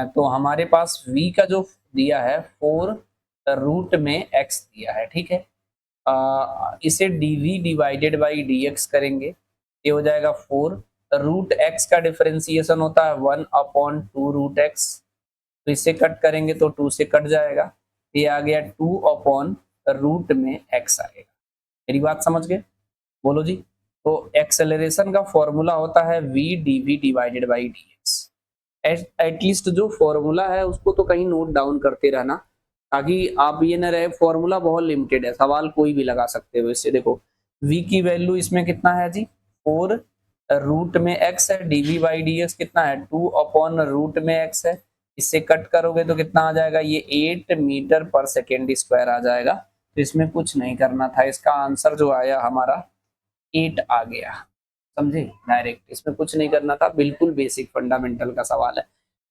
S1: तो हमारे पास v का जो दिया है 4 root में x दिया है। ठीक है। इसे dv डिवाइडेड बाई dx करेंगे, ये हो जाएगा 4। रूट x का डिफरेंशिएशन होता है 1/2 रूट x, तो इसे कट करेंगे तो 2 से कट जाएगा, ये आ गया 2 रूट में x आएगा। मेरी बात समझ गए? बोलो जी। तो एक्सेलरेशन का फॉर्मूला होता है v dv divided by dx। At least जो फॉर्मूला है उसको तो कहीं नोट डाउन करते रहना, ताकि आप ये ना रहे फॉर्मूला बहुत लिमिटेड है, सवाल कोई भी लगा सकते हो इससे। देखो v की वैल्यू इसमें कितना है जी, 4 रूट में x है, dv बाई dx कितना है 2 रूट में x है, इससे कट करोगे तो कितना आ जाएगा, ये 8 मीटर पर सेकेंड स्क्वायर आ जाएगा। तो इसमें कुछ नहीं करना था, इसका आंसर जो आया हमारा 8 आ गया। समझे? डायरेक्ट, इसमें कुछ नहीं करना था, बिल्कुल बेसिक फंडामेंटल का सवाल है।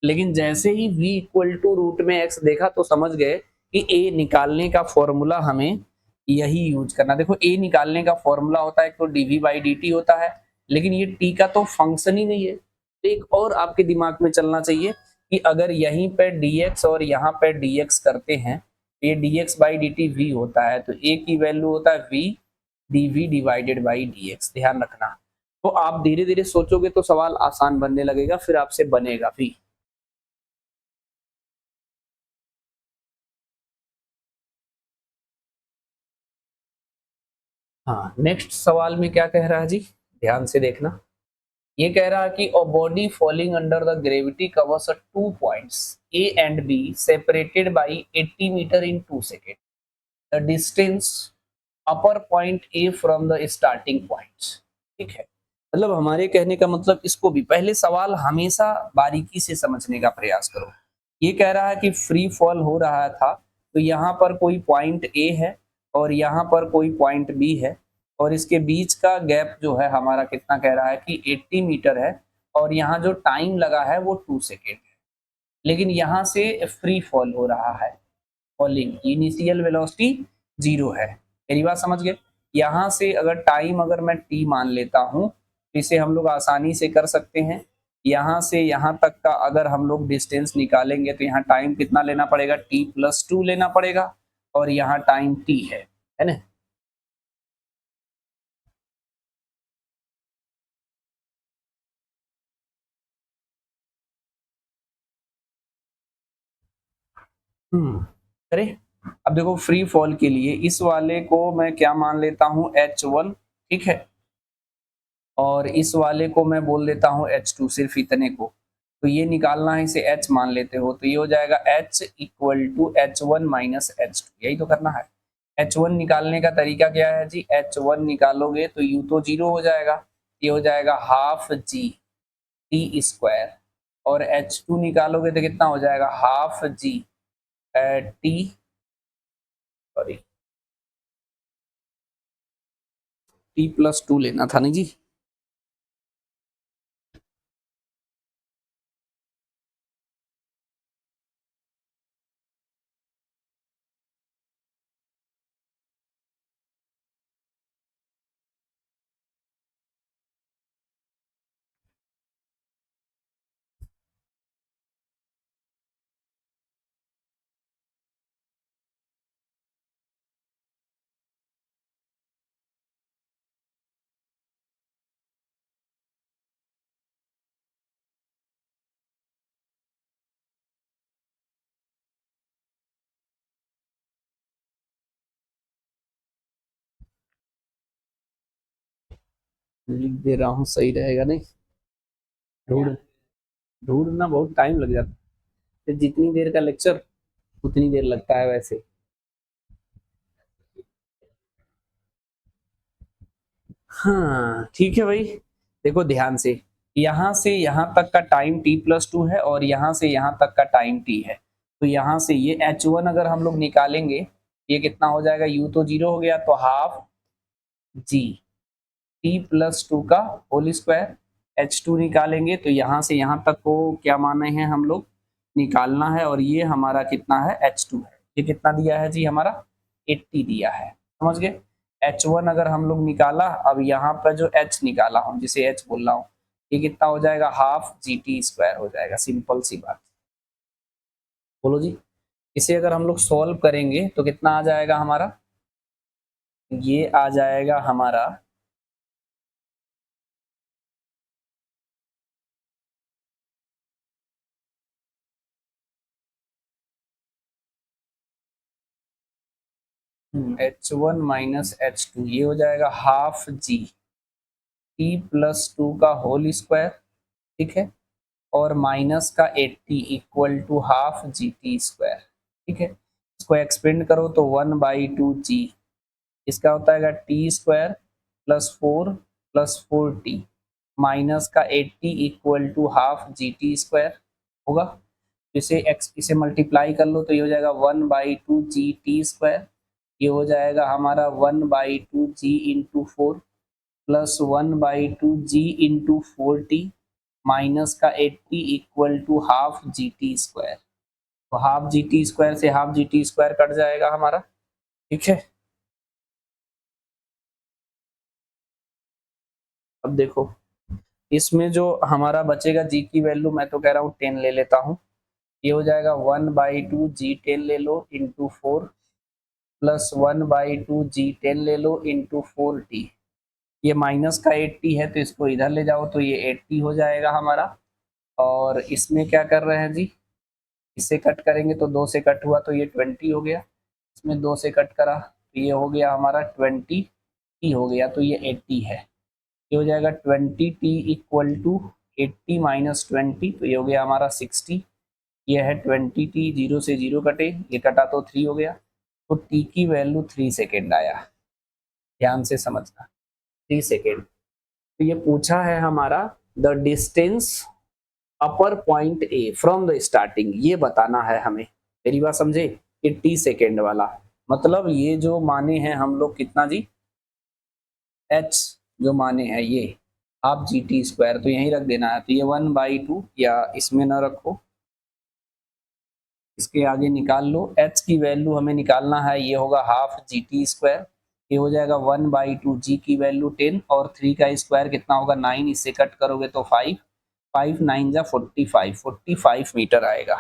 S1: लेकिन जैसे ही v इक्वल टू रूट में x देखा तो समझ गए कि a निकालने का फॉर्मूला हमें यही यूज करना। देखो a निकालने का फॉर्मूला होता है तो dv बाई dt होता है, लेकिन ये t का तो फंक्शन ही नहीं है। तो एक और आपके दिमाग में चलना चाहिए कि अगर यहीं पे dx और यहाँ पे dx करते हैं, ये dx बाई dt v होता है, तो a की वैल्यू होता है v dv divided by dx। ध्यान रखना। तो आप धीरे धीरे सोचोगे तो सवाल आसान बनने लगेगा, फिर आपसे बनेगा भी। हाँ, नेक्स्ट सवाल में क्या कह रहा है जी, ध्यान से देखना। ये कह रहा है कि a body falling under the gravity covers 2 points A and B separated by 80 metre in 2 second. The distance upper point A from the starting point. ठीक है। मतलब हमारे कहने का मतलब, इसको भी पहले सवाल हमेशा बारीकी से समझने का प्रयास करो। ये कह रहा है कि फ्री फॉल हो रहा था, तो यहाँ पर कोई पॉइंट ए है और यहाँ पर कोई पॉइंट बी है, और इसके बीच का गैप जो है हमारा कितना कह रहा है कि 80 मीटर है, और यहाँ जो टाइम लगा है वो 2 सेकेंड है। लेकिन यहाँ से फ्री फॉल हो रहा है, फॉलिंग इनिशियल वेलोसिटी 0 है। मेरी बात समझ गए? यहाँ से अगर टाइम अगर मैं t मान लेता हूँ, तो इसे हम लोग आसानी से कर सकते हैं। यहाँ से यहाँ तक का अगर हम लोग डिस्टेंस निकालेंगे तो यहाँ टाइम कितना लेना पड़ेगा, t+2 लेना पड़ेगा, और यहाँ टाइम t है ना। अरे अब देखो, फ्री फॉल के लिए इस वाले को मैं क्या मान लेता हूँ, h1। ठीक है। और इस वाले को मैं बोल देता हूँ h2, सिर्फ इतने को। तो ये निकालना है, इसे h मान लेते हो, तो ये हो जाएगा h equal to h1 minus h2, यही तो करना है। H1 निकालने का तरीका क्या है जी, H1 निकालोगे तो U तो 0 हो जाएगा, ये हो जाएगा हाफ जी टी स्क्वायर, और H2 निकालोगे तो कितना हो जाएगा, half g T, sorry T+2 लेना था नहीं जी। लिख दे रहा हूँ, सही रहेगा नहीं, ढूंढ ढूंढना बहुत टाइम लग जाता है, फिर जितनी देर का लेक्चर उतनी देर लगता है वैसे। हाँ ठीक है भाई, देखो ध्यान से यहाँ तक का टाइम T+2 है, और यहाँ से यहाँ तक का टाइम T है, तो यहाँ से ये H1 अगर हम लोग निकालेंगे, ये कितना हो जाएगा, U तो 0 हो गया, तो हाफ जी T+2 का होल स्क्वायर। H2 निकालेंगे तो यहाँ से यहाँ तक को क्या माने हैं हम लोग, निकालना है, और ये हमारा कितना है, H2 है, ये कितना दिया है जी हमारा, 80 दिया है, समझ गए। H1 अगर हम लोग निकाला, अब यहाँ पर जो H निकाला हूँ, जिसे H बोल रहा हूँ, ये कितना हो जाएगा, हाफ जी टी स्क्वायर हो जाएगा, सिंपल सी बात। बोलो जी, इसे अगर हम लोग सॉल्व करेंगे तो कितना आ जाएगा हमारा, ये आ जाएगा हमारा H1 माइनस H2, ये हो जाएगा हाफ जी T+2 का होल स्क्वायर, ठीक है, और माइनस का 80 equal to half g t square, ठीक है। इसको एक्सपेंड करो तो 1/2 जी, इसका होता है टी स्क्वायर +4 माइनस का 80 equal to half g t square होगा। इसे मल्टीप्लाई कर लो तो ये हो जाएगा 1/2 जी टी स्क्वायर, ये हो जाएगा हमारा 1/2 g into 4 +1/2 g into 4t minus का 80 equal to half g t square, तो हाफ जी टी स्क्वायर से half g t square cut जाएगा हमारा, ठीक है। अब देखो, इसमें जो हमारा बचेगा जी की वैल्यू, मैं तो कह रहा हूँ 10 ले लेता हूँ, ये हो जाएगा 1/2 जी 10 ले लो इंटू 4 +1/2 जी 10 ले लो इंटू 4t, ये माइनस का 80 है तो इसको इधर ले जाओ तो ये 80 हो जाएगा हमारा, और इसमें क्या कर रहे हैं जी, इससे कट करेंगे तो 2 से कट हुआ तो ये 20 हो गया, इसमें 2 से कट करा तो ये हो गया हमारा 20t हो गया, तो ये 80 है, ये हो जाएगा 20t इक्वल टू 80 माइनस 20, तो ये हो गया हमारा 60, ये है 20t, 0 से 0 कटे, ये कटा तो 3 हो गया, तो t की वैल्यू 3 सेकेंड आया, ध्यान से समझना, 3 सेकेंड। तो ये पूछा है हमारा the distance upper point A from the starting, ये बताना है हमें, मेरी बात समझे, कि टी सेकेंड वाला, मतलब ये जो माने हैं हम लोग कितना जी, एच जो माने हैं ये हाफ जी टी स्क्वायर, तो यहीं रख देना है, तो ये 1/2, या इसमें ना रखो, इसके आगे निकाल लो, एच की वैल्यू हमें निकालना है, ये होगा हाफ जी टी स्क्वायर, ये हो जाएगा 1/2, जी की वैल्यू 10, और 3 का स्क्वायर कितना होगा 9, इससे कट करोगे तो 5, 5 9 जा 45, 45 मीटर आएगा,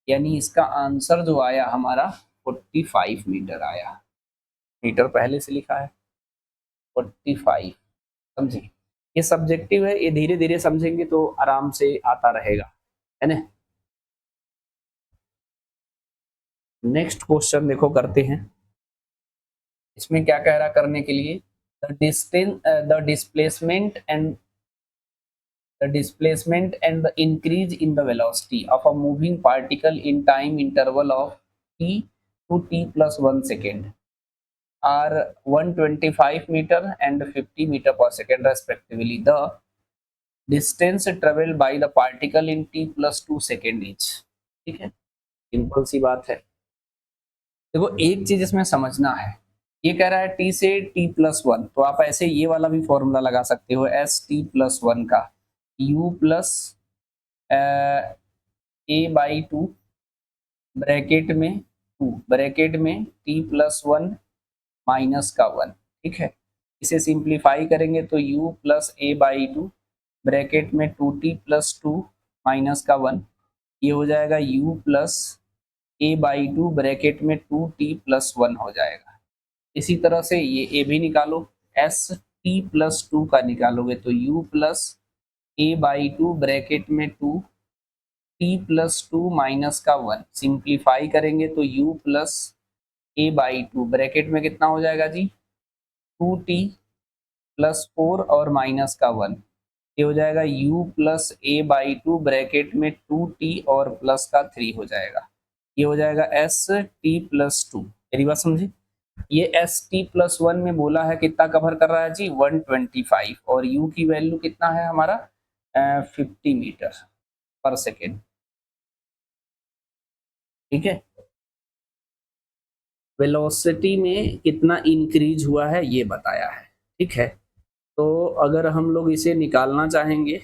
S1: यानी इसका आंसर जो आया हमारा 45 मीटर आया, मीटर पहले से लिखा है 45, समझे। ये सब्जेक्टिव है, ये धीरे धीरे समझेंगे तो आराम से आता रहेगा, है ना। नेक्स्ट क्वेश्चन देखो करते हैं, इसमें क्या कह रहा करने के लिए, the distance the displacement and the increase in the velocity of a moving particle in time interval of t to t plus 1 second are 125 meter and 50 meter per second respectively. The distance traveled by the particle in t plus 2 second each. ठीक है, simple सी बात है। देखो एक चीज इसमें समझना है, ये कह रहा है टी से टी प्लस वन, तो आप ऐसे ये वाला भी फॉर्मूला लगा सकते हो एस टी प्लस वन का, u plus a by two bracket में टू, ब्रैकेट में टी प्लस वन माइनस का वन। ठीक है, इसे सिंप्लीफाई करेंगे तो u plus a by two bracket में two t plus two minus का वन, ये हो जाएगा u plus a by two bracket में टू टी प्लस वन हो जाएगा। इसी तरह से ये ए भी निकालो, एस टी प्लस टू का निकालोगे तो u plus a by two bracket में two t plus two minus का वन, सिंप्लीफाई करेंगे तो u plus a by two bracket में कितना हो जाएगा जी, टू टी प्लस फोर और माइनस का वन, ये हो जाएगा u plus a by two bracket में टू टी और प्लस का थ्री हो जाएगा, ये हो जाएगा एस टी प्लस टू। मेरी बात समझी, ये एस टी प्लस वन में बोला है कितना कवर कर रहा है जी 125, और u की वैल्यू कितना है हमारा 50 मीटर पर सेकेंड। ठीक है, वेलोसिटी में कितना इंक्रीज हुआ है ये बताया है। ठीक है, तो अगर हम लोग इसे निकालना चाहेंगे,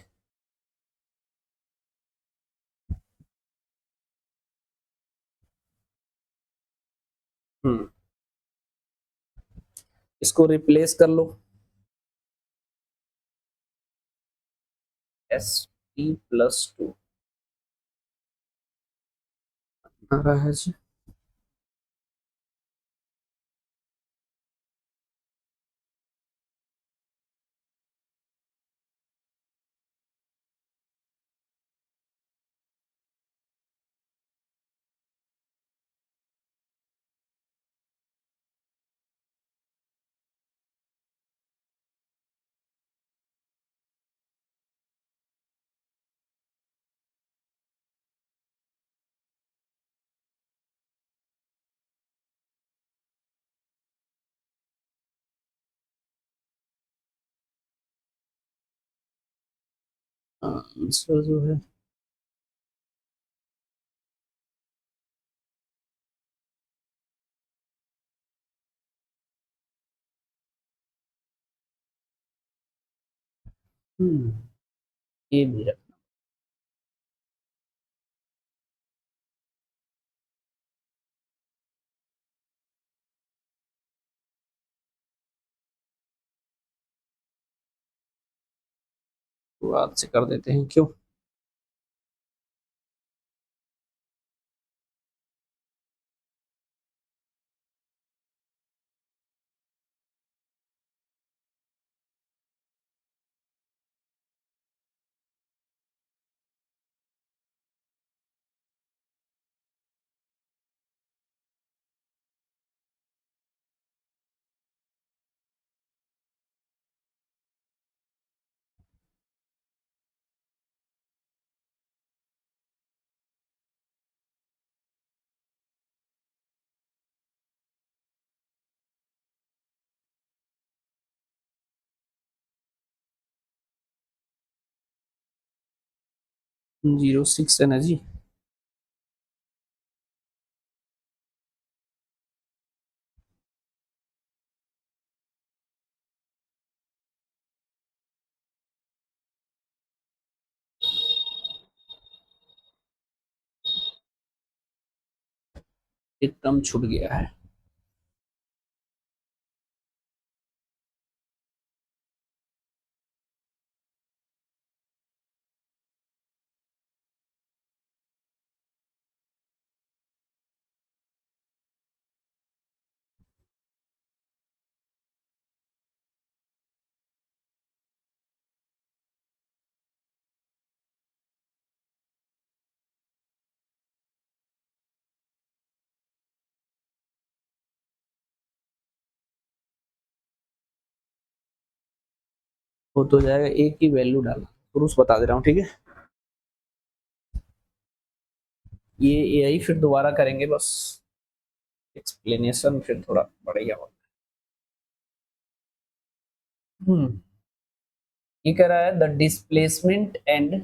S1: इसको रिप्लेस कर लो, एस टी प्लस टू आ रहा है जी, आंसर जो है ये भी रखना। शुरुआत से कर देते हैं, क्यों? जीरो सिक्स है ना जी, एकदम छूट गया है। वो तो जाएगा, एक की वैल्यू डाला, प्रूफ बता दे रहा हूँ। ठीक है, ये यही फिर दोबारा करेंगे, बस एक्सप्लेनेशन फिर थोड़ा बढ़िया होगा। ये कह रहा है the displacement and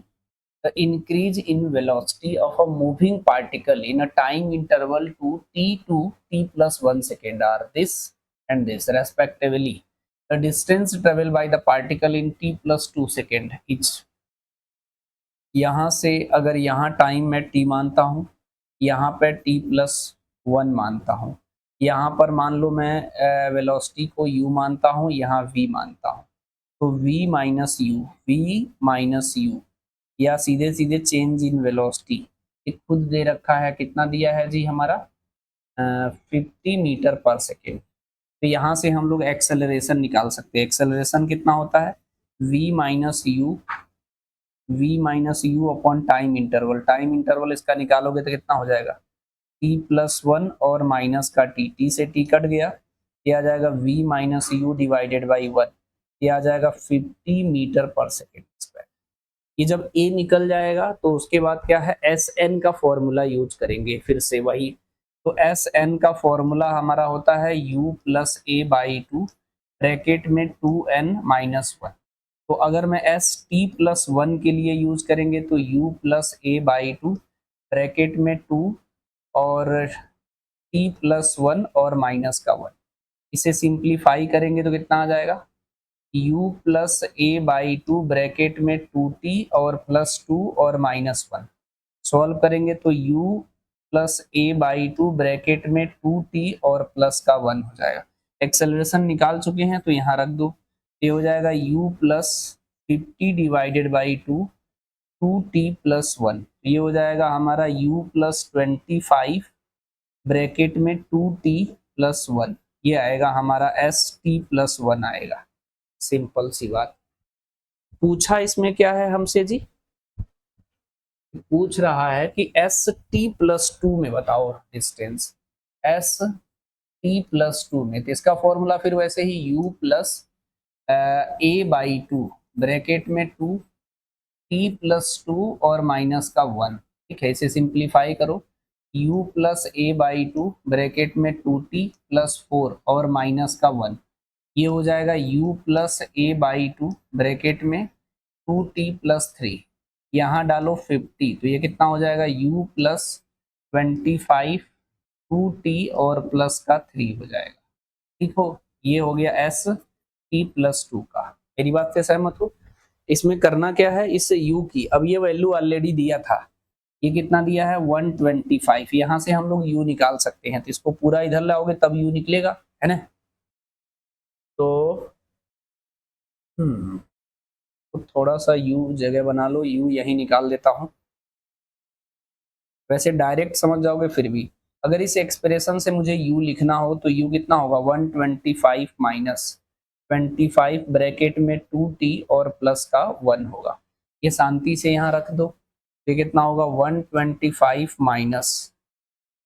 S1: the increase in velocity of a moving particle in a time interval to t plus 1 second are this and this respectively. The distance traveled by the particle in t plus 2 second each. यहाँ से अगर यहाँ time मैं t मानता हूँ, यहाँ पे t plus 1 मानता हूँ, यहाँ पर मान लो मैं वेलोसिटी को u मानता हूँ, यहाँ v मानता हूँ, तो v माइनस u या सीधे सीधे चेंज इन वेलोसिटी खुद दे रखा है, कितना दिया है जी हमारा 50 मीटर पर सेकेंड। तो यहाँ से हम लोग एक्सेलरेशन निकाल सकते हैं। एक्सेलरेशन कितना होता है v minus you upon time interval. Time interval इसका निकालोगे तो कितना हो जाएगा t प्लस 1 और माइनस का t से t कट गया, ये आ जाएगा v minus you divided by 1, ये आ जाएगा 50 मीटर पर सेकेंड स्क्वायर। ये जब a निकल जाएगा तो उसके बाद क्या है एस एन का फॉर्मूला यूज करेंगे, फिर से वही। तो एस एन का फॉर्मूला हमारा होता है u plus a by two bracket में 2n माइनस 1। तो अगर मैं एस टी प्लस 1 के लिए यूज करेंगे तो u plus a by two bracket में 2 और t प्लस 1 और माइनस का 1। इसे सिंप्लीफाई करेंगे तो कितना आ जाएगा u plus a by two bracket में 2t और प्लस 2 और माइनस 1। सॉल्व करेंगे तो u plus a by two bracket में 2t और प्लस का 1 हो जाएगा। एक्सेलरेशन निकाल चुके हैं तो यहाँ रख दो, ये हो जाएगा u plus 50 divided by 2t plus 1। ये हो जाएगा हमारा u प्लस 25 ब्रैकेट में 2t प्लस 1, ये आएगा हमारा एस टी प्लस 1 आएगा। सिंपल सी बात। पूछा इसमें क्या है हमसे जी, पूछ रहा है कि एस टी प्लस 2 में बताओ डिस्टेंस एस टी प्लस 2 में। तो इसका फॉर्मूला फिर वैसे ही u plus a by two bracket में 2t प्लस 2 और माइनस का 1। ठीक है, इसे सिंप्लीफाई करो u plus a by two bracket में 2t प्लस 4 और माइनस का 1, ये हो जाएगा u plus a by two bracket में 2t प्लस 3, यहाँ डालो 50, तो ये कितना हो जाएगा u प्लस 25 2t और प्लस का 3 हो जाएगा। ठीक हो, ये हो गया एस टी प्लस 2 का। मेरी बात से सहमत हो? इसमें करना क्या है, इस u की अब ये वैल्यू ऑलरेडी दिया था, ये कितना दिया है 125, यहाँ से हम लोग u निकाल सकते हैं। तो इसको पूरा इधर लाओगे तब u निकलेगा, है ना। तो तो थोड़ा सा u जगह बना लो, u यही निकाल देता हूँ। वैसे डायरेक्ट समझ जाओगे फिर भी, अगर इस एक्सप्रेशन से मुझे u लिखना हो तो u कितना होगा 125 माइनस 25 ब्रैकेट में 2t और प्लस का 1 होगा। ये शांति से यहाँ रख दो, ये कितना होगा 125 माइनस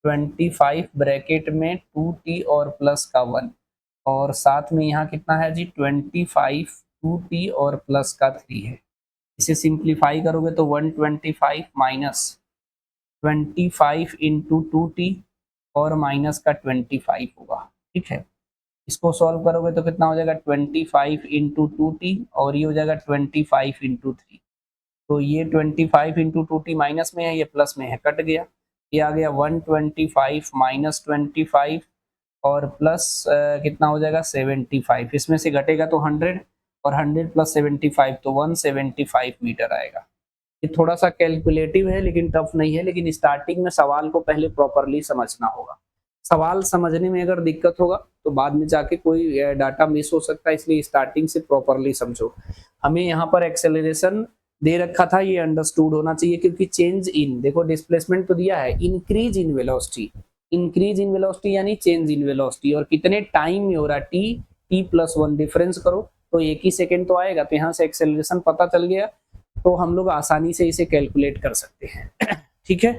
S1: 25 ब्रैकेट में 2t और प्लस का 1, और साथ में यहाँ कितना है जी 25 2t और प्लस का 3 है। इसे सिंप्लीफाई करोगे तो 125 माइनस 25 इंटू 2t और माइनस का 25 होगा। ठीक है, इसको सॉल्व करोगे तो कितना हो जाएगा 25 इंटू 2t और ये हो जाएगा 25 इंटू 3। तो ये 25 इंटू 2t माइनस में है, ये प्लस में है, कट गया, ये आ गया 125 माइनस 25 और प्लस कितना हो जाएगा 75, इसमें से घटेगा तो 100 और 100 प्लस 75 तो 175 मीटर आएगा। ये थोड़ा सा कैलकुलेटिव है लेकिन टफ नहीं है, लेकिन स्टार्टिंग में सवाल को पहले प्रॉपरली समझना होगा। सवाल समझने में अगर दिक्कत होगा तो बाद में जाके कोई डाटा मिस हो सकता है, इसलिए स्टार्टिंग से प्रॉपरली समझो। हमें यहाँ पर एक्सेलरेशन दे रखा था, ये अंडरस्टूड होना चाहिए, क्योंकि चेंज इन, देखो डिस्प्लेसमेंट तो दिया है, increase in velocity, increase in velocity यानी चेंज इन वेलोसिटी, और कितने टाइम में हो रहा है t प्लस 1 डिफरेंस करो तो 1 ही सेकेंड तो आएगा। तो यहाँ से एक्सेलरेशन पता चल गया तो हम लोग आसानी से इसे कैलकुलेट कर सकते हैं। ठीक है,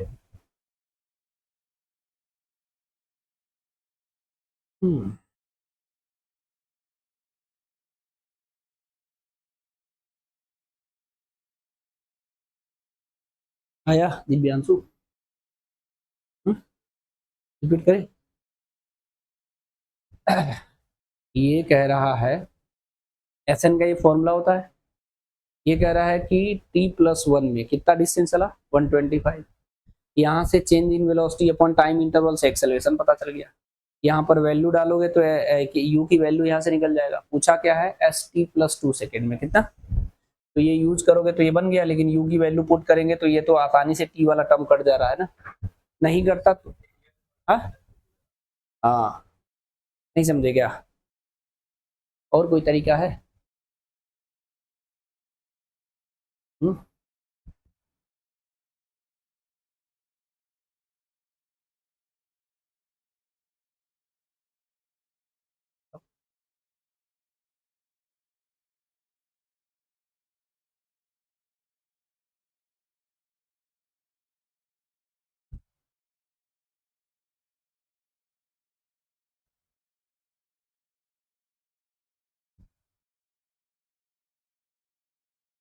S1: आया दिव्यांशु, रिपीट करें। ये कह रहा है एस एन का ये फॉर्मूला होता है। ये कह रहा है कि t+1 में कितना डिस्टेंस चला 125। यहाँ से change in velocity upon time interval से एक्सेलरेशन पता चल गया। यहाँ पर वैल्यू डालोगे तो यू की वैल्यू यहाँ से निकल जाएगा। पूछा क्या है st+2 सेकेंड में कितना, तो ये यूज करोगे तो ये बन गया, लेकिन यू की वैल्यू पुट करेंगे तो ये तो आसानी से टी वाला टर्म कट जा रहा है ना, नहीं करता तो। हाँ हाँ, नहीं समझे क्या? और कोई तरीका है? हुँ?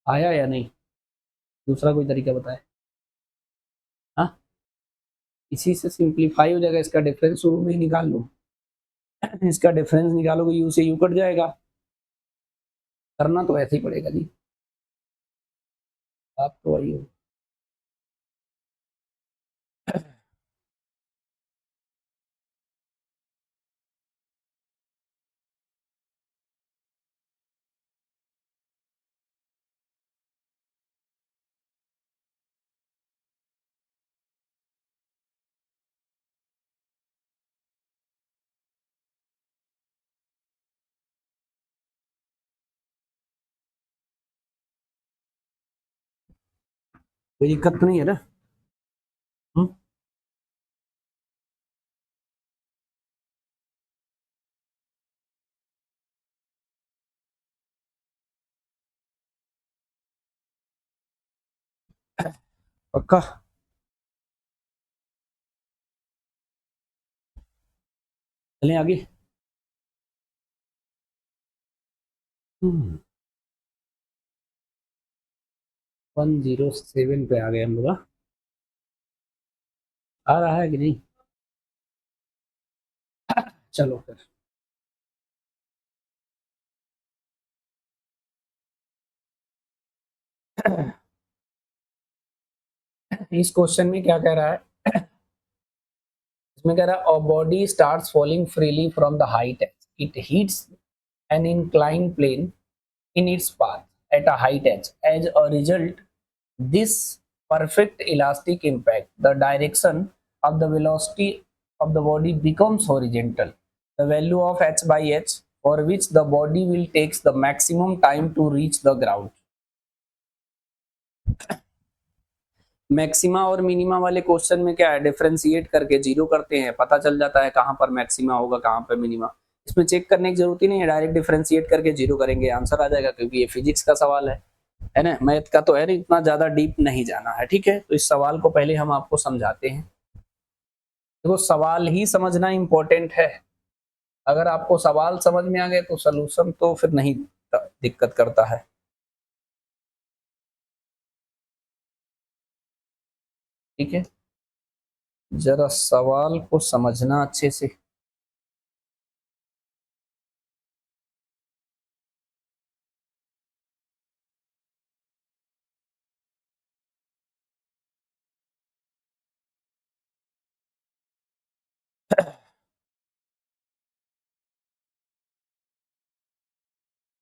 S1: आया या नहीं? दूसरा कोई तरीका बताए। हाँ, इसी से सिंप्लीफाई हो जाएगा। इसका डिफरेंस शुरू में ही निकाल लो। इसका डिफरेंस निकालोगे यू से यू कट जाएगा। करना तो ऐसे ही पड़ेगा जी, आप तो वही हो। कोई दिक्कत तो नहीं है ना? हुँ? पक्का? चलें आगे? 107 पे आ गए हम लोग। आ रहा है कि नहीं? चलो फिर। इस क्वेश्चन में क्या कह रहा है? इसमें कह रहा है, a body starts falling freely from the height edge. It hits an inclined plane in its path at a height edge. As a result, this perfect elastic impact, the direction of the velocity of the body becomes horizontal. The value of h by h for which the body will takes the maximum time to reach the ground. Maxima और minima वाले question में क्या है, differentiate करके zero करते हैं, पता चल जाता है कहाँ पर मैक्सिमा होगा कहाँ पर मिनिमा। इसमें चेक करने की जरूरत ही नहीं है, डायरेक्ट डिफरेंशिएट करके जीरो करेंगे आंसर आ जाएगा, क्योंकि ये फिजिक्स का सवाल है ना, मैथ का तो है नहीं, इतना ज्यादा डीप नहीं जाना है। ठीक है, तो इस सवाल को पहले हम आपको समझाते हैं। देखो, सवाल ही समझना इंपॉर्टेंट है। अगर आपको सवाल समझ में आ गए तो सोल्यूशन तो फिर नहीं दिक्कत करता है। ठीक है, जरा सवाल को समझना अच्छे से।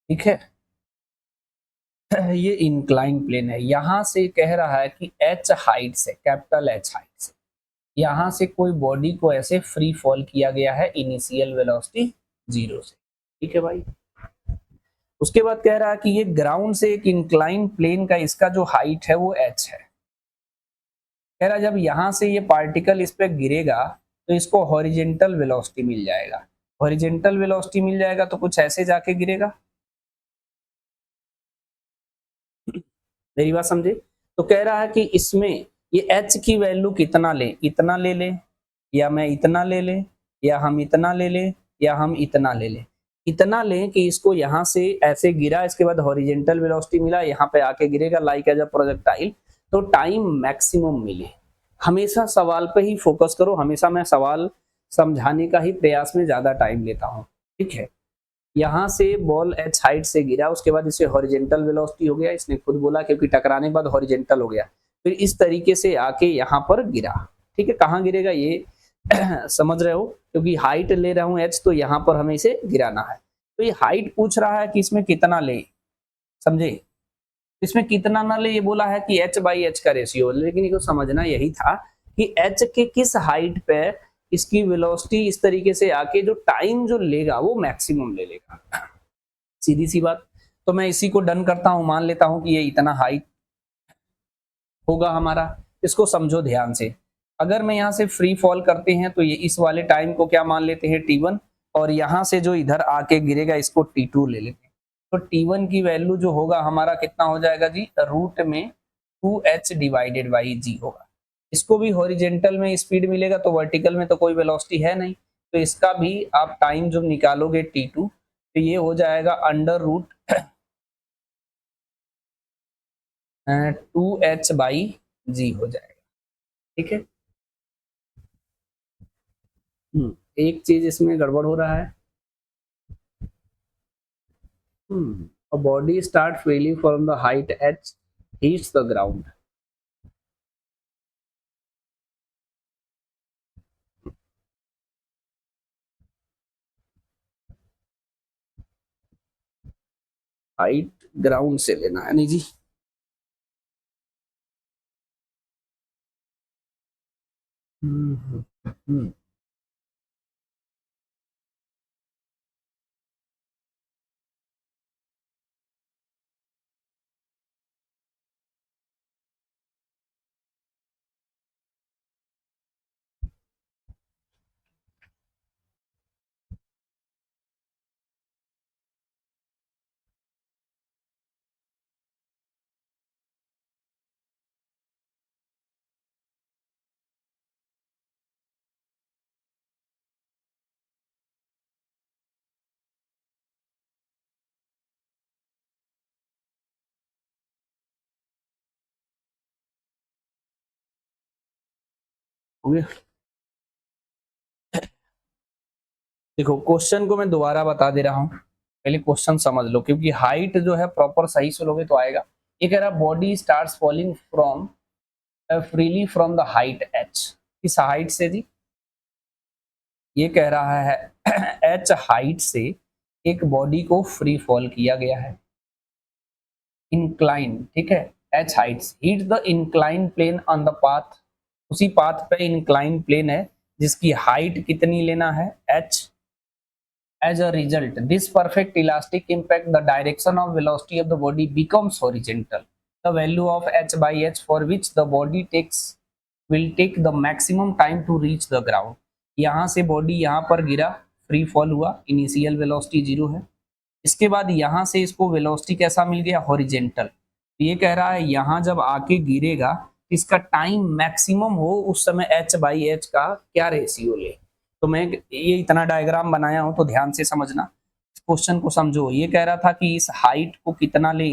S1: ठीक है, ये इंक्लाइन प्लेन है, यहां से कह रहा है कि एच हाइट से, कैपिटल एच हाइट से यहां से कोई बॉडी को ऐसे फ्री फॉल किया गया है इनिशियल वेलोसिटी 0 से। ठीक है भाई, उसके बाद कह रहा है कि ये ग्राउंड से एक इंक्लाइन प्लेन का इसका जो हाइट है वो एच है। कह रहा है जब यहां से ये पार्टिकल इस पे गिरेगा तो इसको हॉरिजेंटल वेलोसिटी मिल जाएगा। हॉरिजेंटल वेलोसिटी मिल जाएगा तो कुछ ऐसे जाके गिरेगा। मेरी बात समझे? तो कह रहा है कि इसमें ये h की वैल्यू कितना ले, इतना ले ले, या मैं इतना ले ले, या हम इतना ले ले, या हम इतना ले ले। इतना लें कि इसको यहाँ से ऐसे गिरा, इसके बाद हॉरिजेंटल वेलोसिटी मिला, यहाँ पे आके गिरेगा लाइक एज अ प्रोजेक्टाइल, तो टाइम मैक्सिमम मिले। हमेशा सवाल पे ही फोकस करो, हमेशा मैं सवाल समझाने का ही प्रयास में ज्यादा टाइम लेता हूँ। ठीक है, यहाँ से बॉल h हाइट से गिरा, उसके बाद इसे हॉरिजेंटल वेलोसिटी हो गया, इसने खुद बोला, क्योंकि टकराने के बाद हॉरिजेंटल हो गया, फिर इस तरीके से आके यहाँ पर गिरा। ठीक है, कहाँ गिरेगा ये समझ रहे हो, क्योंकि हाइट ले रहा हूँ h, तो यहाँ पर हमें इसे गिराना है। तो ये हाइट पूछ रहा है कि इसमें कितना ले, समझे, इसमें कितना ना ले, ये बोला है कि h बाई एच का रेशियो, लेकिन इसको समझना यही था कि h के किस हाइट पे इसकी वेलोसिटी इस तरीके से आके जो टाइम जो लेगा वो मैक्सिमम ले लेगा, सीधी सी बात। तो मैं इसी को डन करता हूं, मान लेता हूं कि ये इतना हाइट होगा हमारा। इसको समझो ध्यान से, अगर मैं यहाँ से फ्री फॉल करते हैं तो ये इस वाले टाइम को क्या मान लेते हैं t1, और यहाँ से जो इधर आके गिरेगा इसको t2 ले लेते हैं। तो t1 की वैल्यू जो होगा हमारा कितना हो जाएगा जी, रूट में 2h डिवाइडेड बाई g होगा। इसको भी हॉरिजेंटल में स्पीड मिलेगा, तो वर्टिकल में तो कोई वेलोसिटी है नहीं, तो इसका भी आप टाइम जब निकालोगे t2, तो ये हो जाएगा अंडर रूट 2h बाई जी हो जाएगा। ठीक है, एक चीज इसमें गड़बड़ हो रहा है, a body start falling from the height h hits the ground। Height ground से लेना है नहीं जी, हो गया। देखो क्वेश्चन को मैं दोबारा बता दे रहा हूँ, पहले क्वेश्चन समझ लो, क्योंकि हाइट जो है प्रॉपर सही से लोगे तो आएगा। ये कह रहा body starts falling from freely from the height h, किस हाइट से जी, ये कह रहा है h हाइट से एक बॉडी को फ्री फॉल किया गया है, इंक्लाइन, ठीक है, h height hit the incline plane on the path, उसी पाथ पे इंक्लाइन प्लेन है जिसकी हाइट कितनी लेना है h। As a result, this perfect elastic impact, the direction of velocity of the body becomes horizontal. The value of h by h for which the body takes will take the maximum time to reach the ground। यहाँ से body यहाँ पर गिरा, free fall हुआ, initial velocity 0 है, इसके बाद यहाँ से इसको वेलोसिटी कैसा मिल गया, हॉरिजेंटल। ये कह रहा है यहाँ जब आके गिरेगा इसका टाइम मैक्सिमम हो, उस समय h बाई एच का क्या रेशियो ले। तो मैं ये इतना डायग्राम बनाया हूं तो ध्यान से समझना, क्वेश्चन को समझो। ये कह रहा था कि इस हाइट को कितना ले,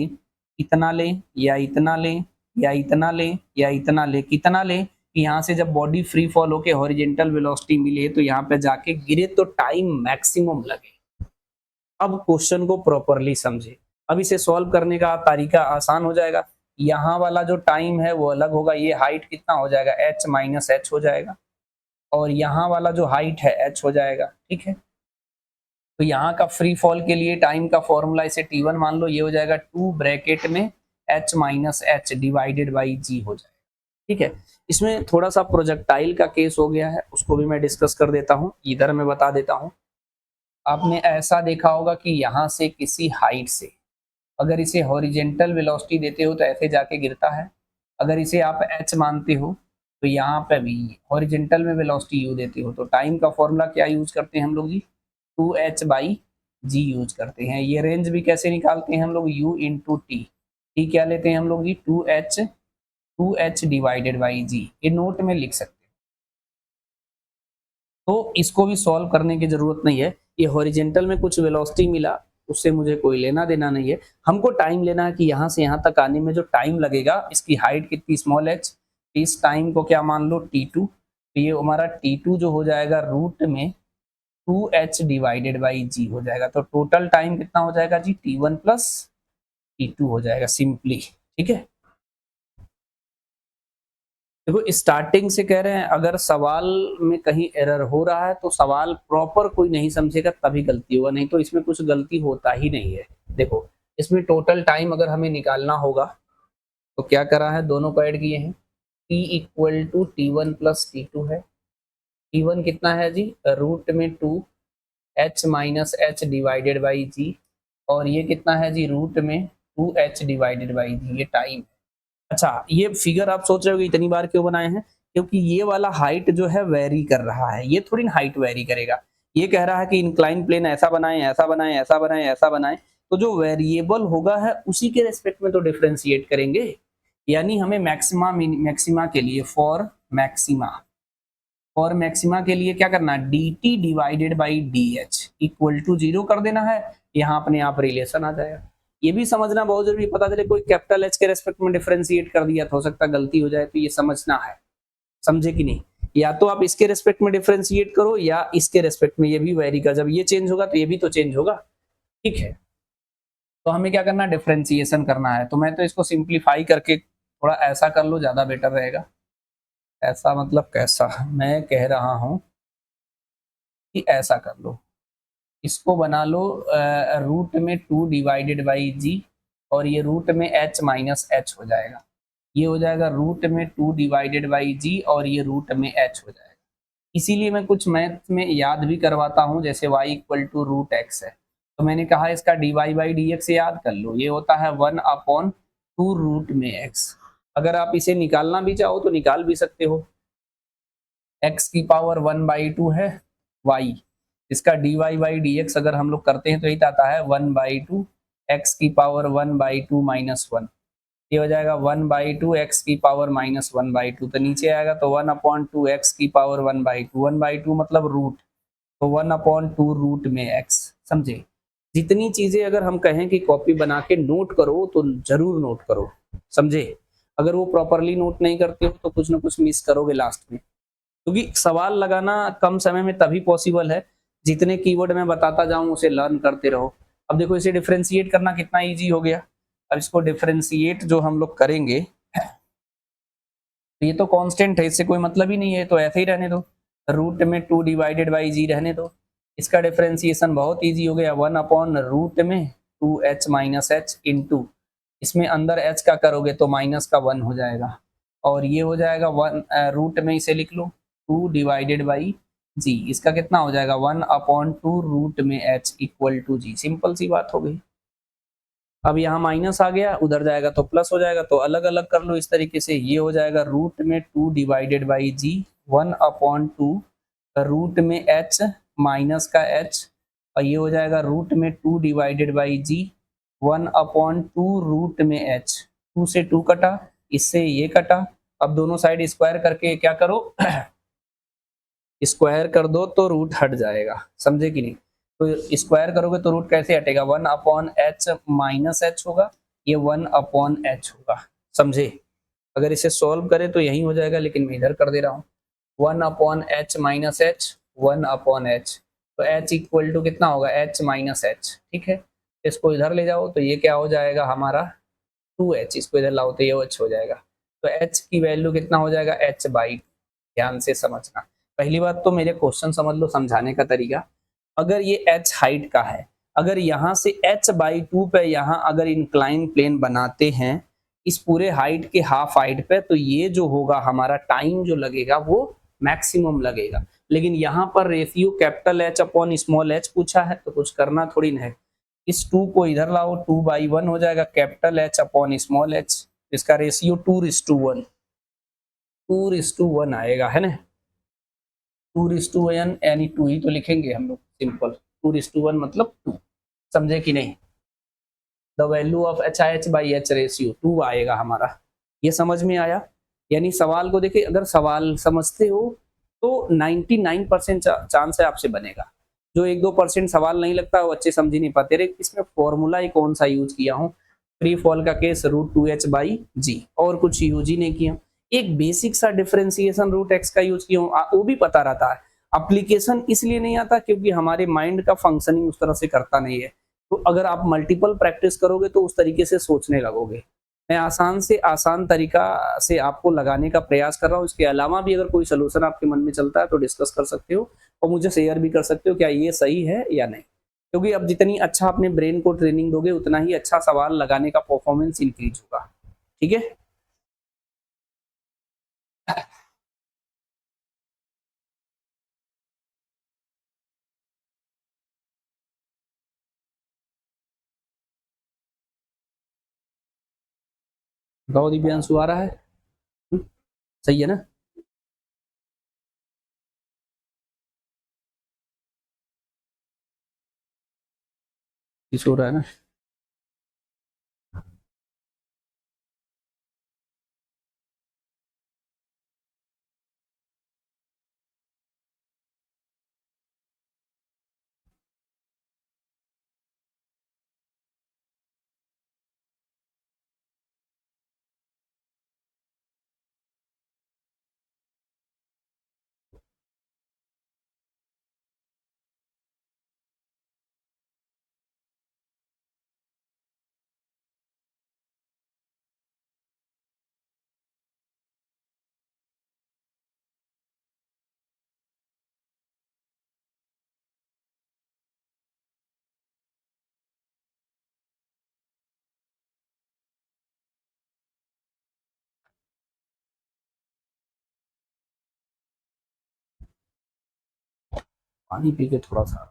S1: इतना ले या इतना ले या इतना ले या इतना ले, कितना ले कि यहाँ से जब बॉडी फ्री फॉल होके हॉरिजेंटल वेलोसिटी मिले तो यहाँ पे जाके गिरे तो टाइम मैक्सिमम लगे। अब क्वेश्चन को प्रॉपरली समझे, अब इसे सॉल्व करने का तरीका आसान हो जाएगा। यहाँ वाला जो टाइम है वो अलग होगा, ये हाइट कितना हो जाएगा, h माइनस एच हो जाएगा, और यहाँ वाला जो हाइट है h हो जाएगा। ठीक है, तो यहाँ का फ्री फॉल के लिए टाइम का फॉर्मूला इसे t1 मान लो, ये हो जाएगा 2 ब्रैकेट में h minus h divided by g हो जाएगा। ठीक है, इसमें थोड़ा सा प्रोजेक्टाइल का केस हो गया है, उसको भी मैं डिस्कस कर देता हूँ, इधर मैं बता देता हूँ। आपने ऐसा देखा होगा कि यहाँ से किसी हाइट से अगर इसे हॉरिजेंटल वेलोसिटी देते हो तो ऐसे जाके गिरता है, अगर इसे आप h मानते हो तो यहाँ पे भी हॉरिजेंटल में वेलोसिटी u देते हो, तो टाइम का फॉर्मूला क्या यूज करते हैं हम लोग जी, 2h बाई जी यूज करते हैं। ये रेंज भी कैसे निकालते हैं हम लोग, u इंटू टी, टी क्या लेते हैं हम लोग जी, 2h डिवाइडेड बाई जी, ये नोट में लिख सकते हैं। तो इसको भी सॉल्व करने की जरूरत नहीं है, ये हॉरिजेंटल में कुछ वेलोसिटी मिला उससे मुझे कोई लेना देना नहीं है, हमको टाइम लेना है कि यहाँ से यहाँ तक आने में जो टाइम लगेगा, इसकी हाइट कितनी स्मॉल h, इस टाइम को क्या मान लो t2, तो ये हमारा t2 जो हो जाएगा रूट में 2h डिवाइडेड बाई जी हो जाएगा। तो टोटल टाइम कितना हो जाएगा जी, t1 प्लस t2 हो जाएगा सिंपली। ठीक है, देखो स्टार्टिंग से कह रहे हैं अगर सवाल में कहीं एरर हो रहा है तो सवाल प्रॉपर कोई नहीं समझेगा तभी गलती होगा, नहीं तो इसमें कुछ गलती होता ही नहीं है। देखो इसमें टोटल टाइम अगर हमें निकालना होगा तो क्या करा है, दोनों को ऐड किए हैं, t equal to t1 plus t2 है। t1 कितना है जी, रूट में 2h minus h divided by g, और ये कितना है जी, रूट में 2h डिवाइडेड बाई जी, ये टाइम। अच्छा ये फिगर आप सोच रहे हो कि इतनी बार क्यों बनाए हैं, क्योंकि ये वाला हाइट जो है वेरी कर रहा है, ये थोड़ी ना हाइट वेरी करेगा। ये कह रहा है कि इंक्लाइन प्लेन ऐसा बनाएं, ऐसा बनाएं, ऐसा बनाएं, ऐसा बनाएं, तो जो वेरिएबल होगा है उसी के रेस्पेक्ट में तो डिफरेंशिएट करेंगे। यानी हमें मैक्सिमा मैक्सिमा के लिए फॉर मैक्सिमा के लिए क्या करना है, d t divided by d h equal to 0 कर देना है, यहाँ अपने आप रिलेशन आ जाएगा। ये भी समझना बहुत जरूरी, पता चले कोई कैपिटल एच के रेस्पेक्ट में डिफरेंशिएट कर दिया तो हो सकता है गलती हो जाए, तो ये समझना है, समझे कि नहीं। या तो आप इसके रेस्पेक्ट में डिफरेंशिएट करो या इसके रेस्पेक्ट में, ये भी वेरी का, जब ये चेंज होगा तो ये भी तो चेंज होगा। ठीक है, तो हमें क्या करना है, डिफरेंशिएशन करना है। तो मैं तो इसको सिंप्लीफाई करके थोड़ा ऐसा कर लो, ज्यादा बेटर रहेगा। ऐसा मतलब कैसा, मैं कह रहा हूं कि ऐसा कर लो, इसको बना लो रूट में 2 डिवाइडेड बाई जी, और ये रूट में h माइनस एच हो जाएगा। ये हो जाएगा रूट में 2 डिवाइडेड बाई जी, और ये रूट में h हो जाएगा। इसीलिए मैं कुछ मैथ में याद भी करवाता हूँ, जैसे y equal to root x है, तो मैंने कहा इसका dy बाई डी एक्स याद कर लो, ये होता है 1/2 रूट में x। अगर आप इसे निकालना भी चाहो तो निकाल भी सकते हो, x की पावर 1/2 है y, इसका dy बाई डी एक्स अगर हम लोग करते हैं तो यही आता है 1/2 x की पावर 1/2 माइनस 1, ये हो जाएगा 1/2 x की पावर माइनस 1/2, तो नीचे आएगा तो 1/2 x की पावर 1/2, 1/2 मतलब रूट, तो 1/2 रूट में x। समझे, जितनी चीजें अगर हम कहें कि कॉपी बना के नोट करो तो जरूर नोट करो, समझे। अगर वो प्रॉपरली नोट नहीं करते हो तो कुछ ना कुछ मिस करोगे लास्ट में, क्योंकि सवाल लगाना कम समय में तभी पॉसिबल है जितने कीवर्ड मैं बताता जाऊं उसे लर्न करते रहो। अब देखो इसे डिफरेंशिएट करना कितना इजी हो गया। अब इसको डिफरेंशिएट जो हम लोग करेंगे, तो ये तो कांस्टेंट है, इससे कोई मतलब ही नहीं है, तो ऐसे ही रहने दो, रूट में 2 डिवाइडेड बाई जी रहने दो। इसका डिफरेंशिएशन बहुत इजी हो गया, 1/रूट में 2h माइनस एच इंटू, इसमें अंदर h का करोगे तो माइनस का 1 हो जाएगा, और ये हो जाएगा 1 रूट में इसे लिख लो 2 डिवाइडेड बाई जी, इसका कितना हो जाएगा 1/2 रूट में h equal to g. Simple सी बात हो गई। अब यहाँ माइनस आ गया, उधर जाएगा तो प्लस हो जाएगा, तो अलग अलग कर लो इस तरीके से, ये हो जाएगा रूट में 2 डिवाइडेड बाई जी 1/2 रूट में h माइनस का h, और ये हो जाएगा रूट में 2 डिवाइडेड बाई जी 1/2 रूट में h, 2 से 2 कटा, इससे ये कटा। अब दोनों साइड स्क्वायर करके क्या करो स्क्वायर कर दो तो रूट हट जाएगा, समझे कि नहीं। तो स्क्वायर करोगे तो रूट कैसे हटेगा, 1/h माइनस एच होगा, ये 1/h होगा, समझे। अगर इसे सॉल्व करें तो यही हो जाएगा, लेकिन मैं इधर कर दे रहा हूँ 1/h माइनस एच 1/h, तो h इक्वल टू कितना होगा h माइनस एच। ठीक है, इसको इधर ले जाओ तो ये क्या हो जाएगा हमारा 2h, इसको इधर लाओ तो ये h हो जाएगा, तो h की वैल्यू कितना हो जाएगा h/2। ध्यान से समझना, पहली बात तो मेरे क्वेश्चन समझ लो, समझाने का तरीका। अगर ये h हाइट का है, अगर यहाँ से h/2 पे यहाँ अगर इंक्लाइन प्लेन बनाते हैं इस पूरे हाइट के हाफ हाइट पे, तो ये जो होगा हमारा टाइम जो लगेगा वो मैक्सिमम लगेगा। लेकिन यहाँ पर ratio capital H upon small h पूछा है, तो कुछ करना थोड़ी ना है, इस 2 को इधर लाओ, 2/1 हो जाएगा capital H upon small h, इसका रेशियो 2:1, 2:1 आएगा, है ना। 2:1 यानी 2 ही तो लिखेंगे हम लोग, सिंपल 2:1 मतलब 2, समझे कि नहीं। The value of HH by H ratio 2 आएगा हमारा, ये समझ में आया। यानी सवाल को देखिए, अगर सवाल समझते हो तो 99% चांस है आपसे बनेगा। जो 1-2% सवाल नहीं लगता वो अच्छे समझ ही नहीं पाते। अरे इसमें फॉर्मूला ही कौन सा यूज किया हूँ, फ्री फॉल का केस √2h बाई जी, और कुछ यूज ही नहीं किया। एक बेसिक सा डिफरेंशिएशन √x का यूज किया हूँ, वो भी पता रहता है। एप्लीकेशन इसलिए नहीं आता क्योंकि हमारे माइंड का फंक्शनिंग उस तरह से करता नहीं है। तो अगर आप मल्टीपल प्रैक्टिस करोगे तो उस तरीके से सोचने लगोगे। मैं आसान से आसान तरीका से आपको लगाने का प्रयास कर रहा हूँ। इसके अलावा भी अगर कोई सॉल्यूशन आपके मन में चलता है तो डिस्कस कर सकते हो और मुझे शेयर भी कर सकते हो क्या ये सही है या नहीं। क्योंकि अब जितनी अच्छा अपने ब्रेन को ट्रेनिंग दोगे उतना ही अच्छा सवाल लगाने का परफॉर्मेंस इंक्रीज होगा। ठीक है? बताओ दिव्यांशु आ रहा है? हम्म, सही है ना? किस हो रहा है ना? पानी पी के थोड़ा सा।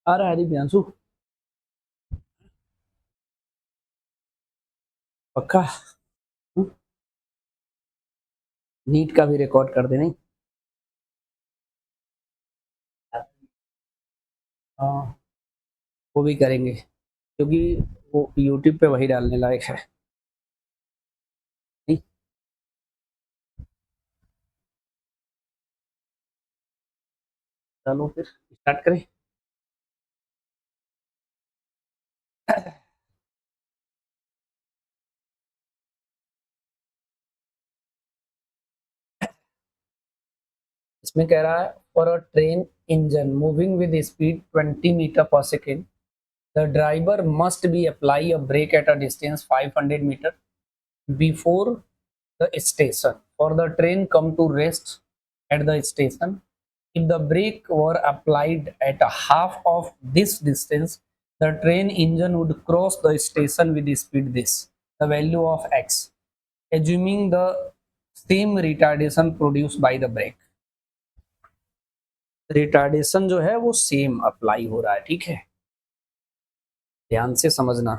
S1: आ रहा है दिव्यांशु? पक्का? हम्म, नीट का भी रिकॉर्ड कर दे नहीं? हाँ, वो भी करेंगे क्योंकि वो यूट्यूब पे वही डालने लायक है। नहीं? चलो फिर स्टार्ट करें। इसमें कह रहा है for a train engine moving with speed 20 metre पर second the driver must be apply a brake at a distance 500 metre before the station for the train come to rest at the station. If the brake were applied at a half of this distance, the train engine would cross the station with speed this, the value of x, assuming the same retardation produced by the brake. Retardation जो है वो same apply हो रहा है। ठीक है, ध्यान से समझना।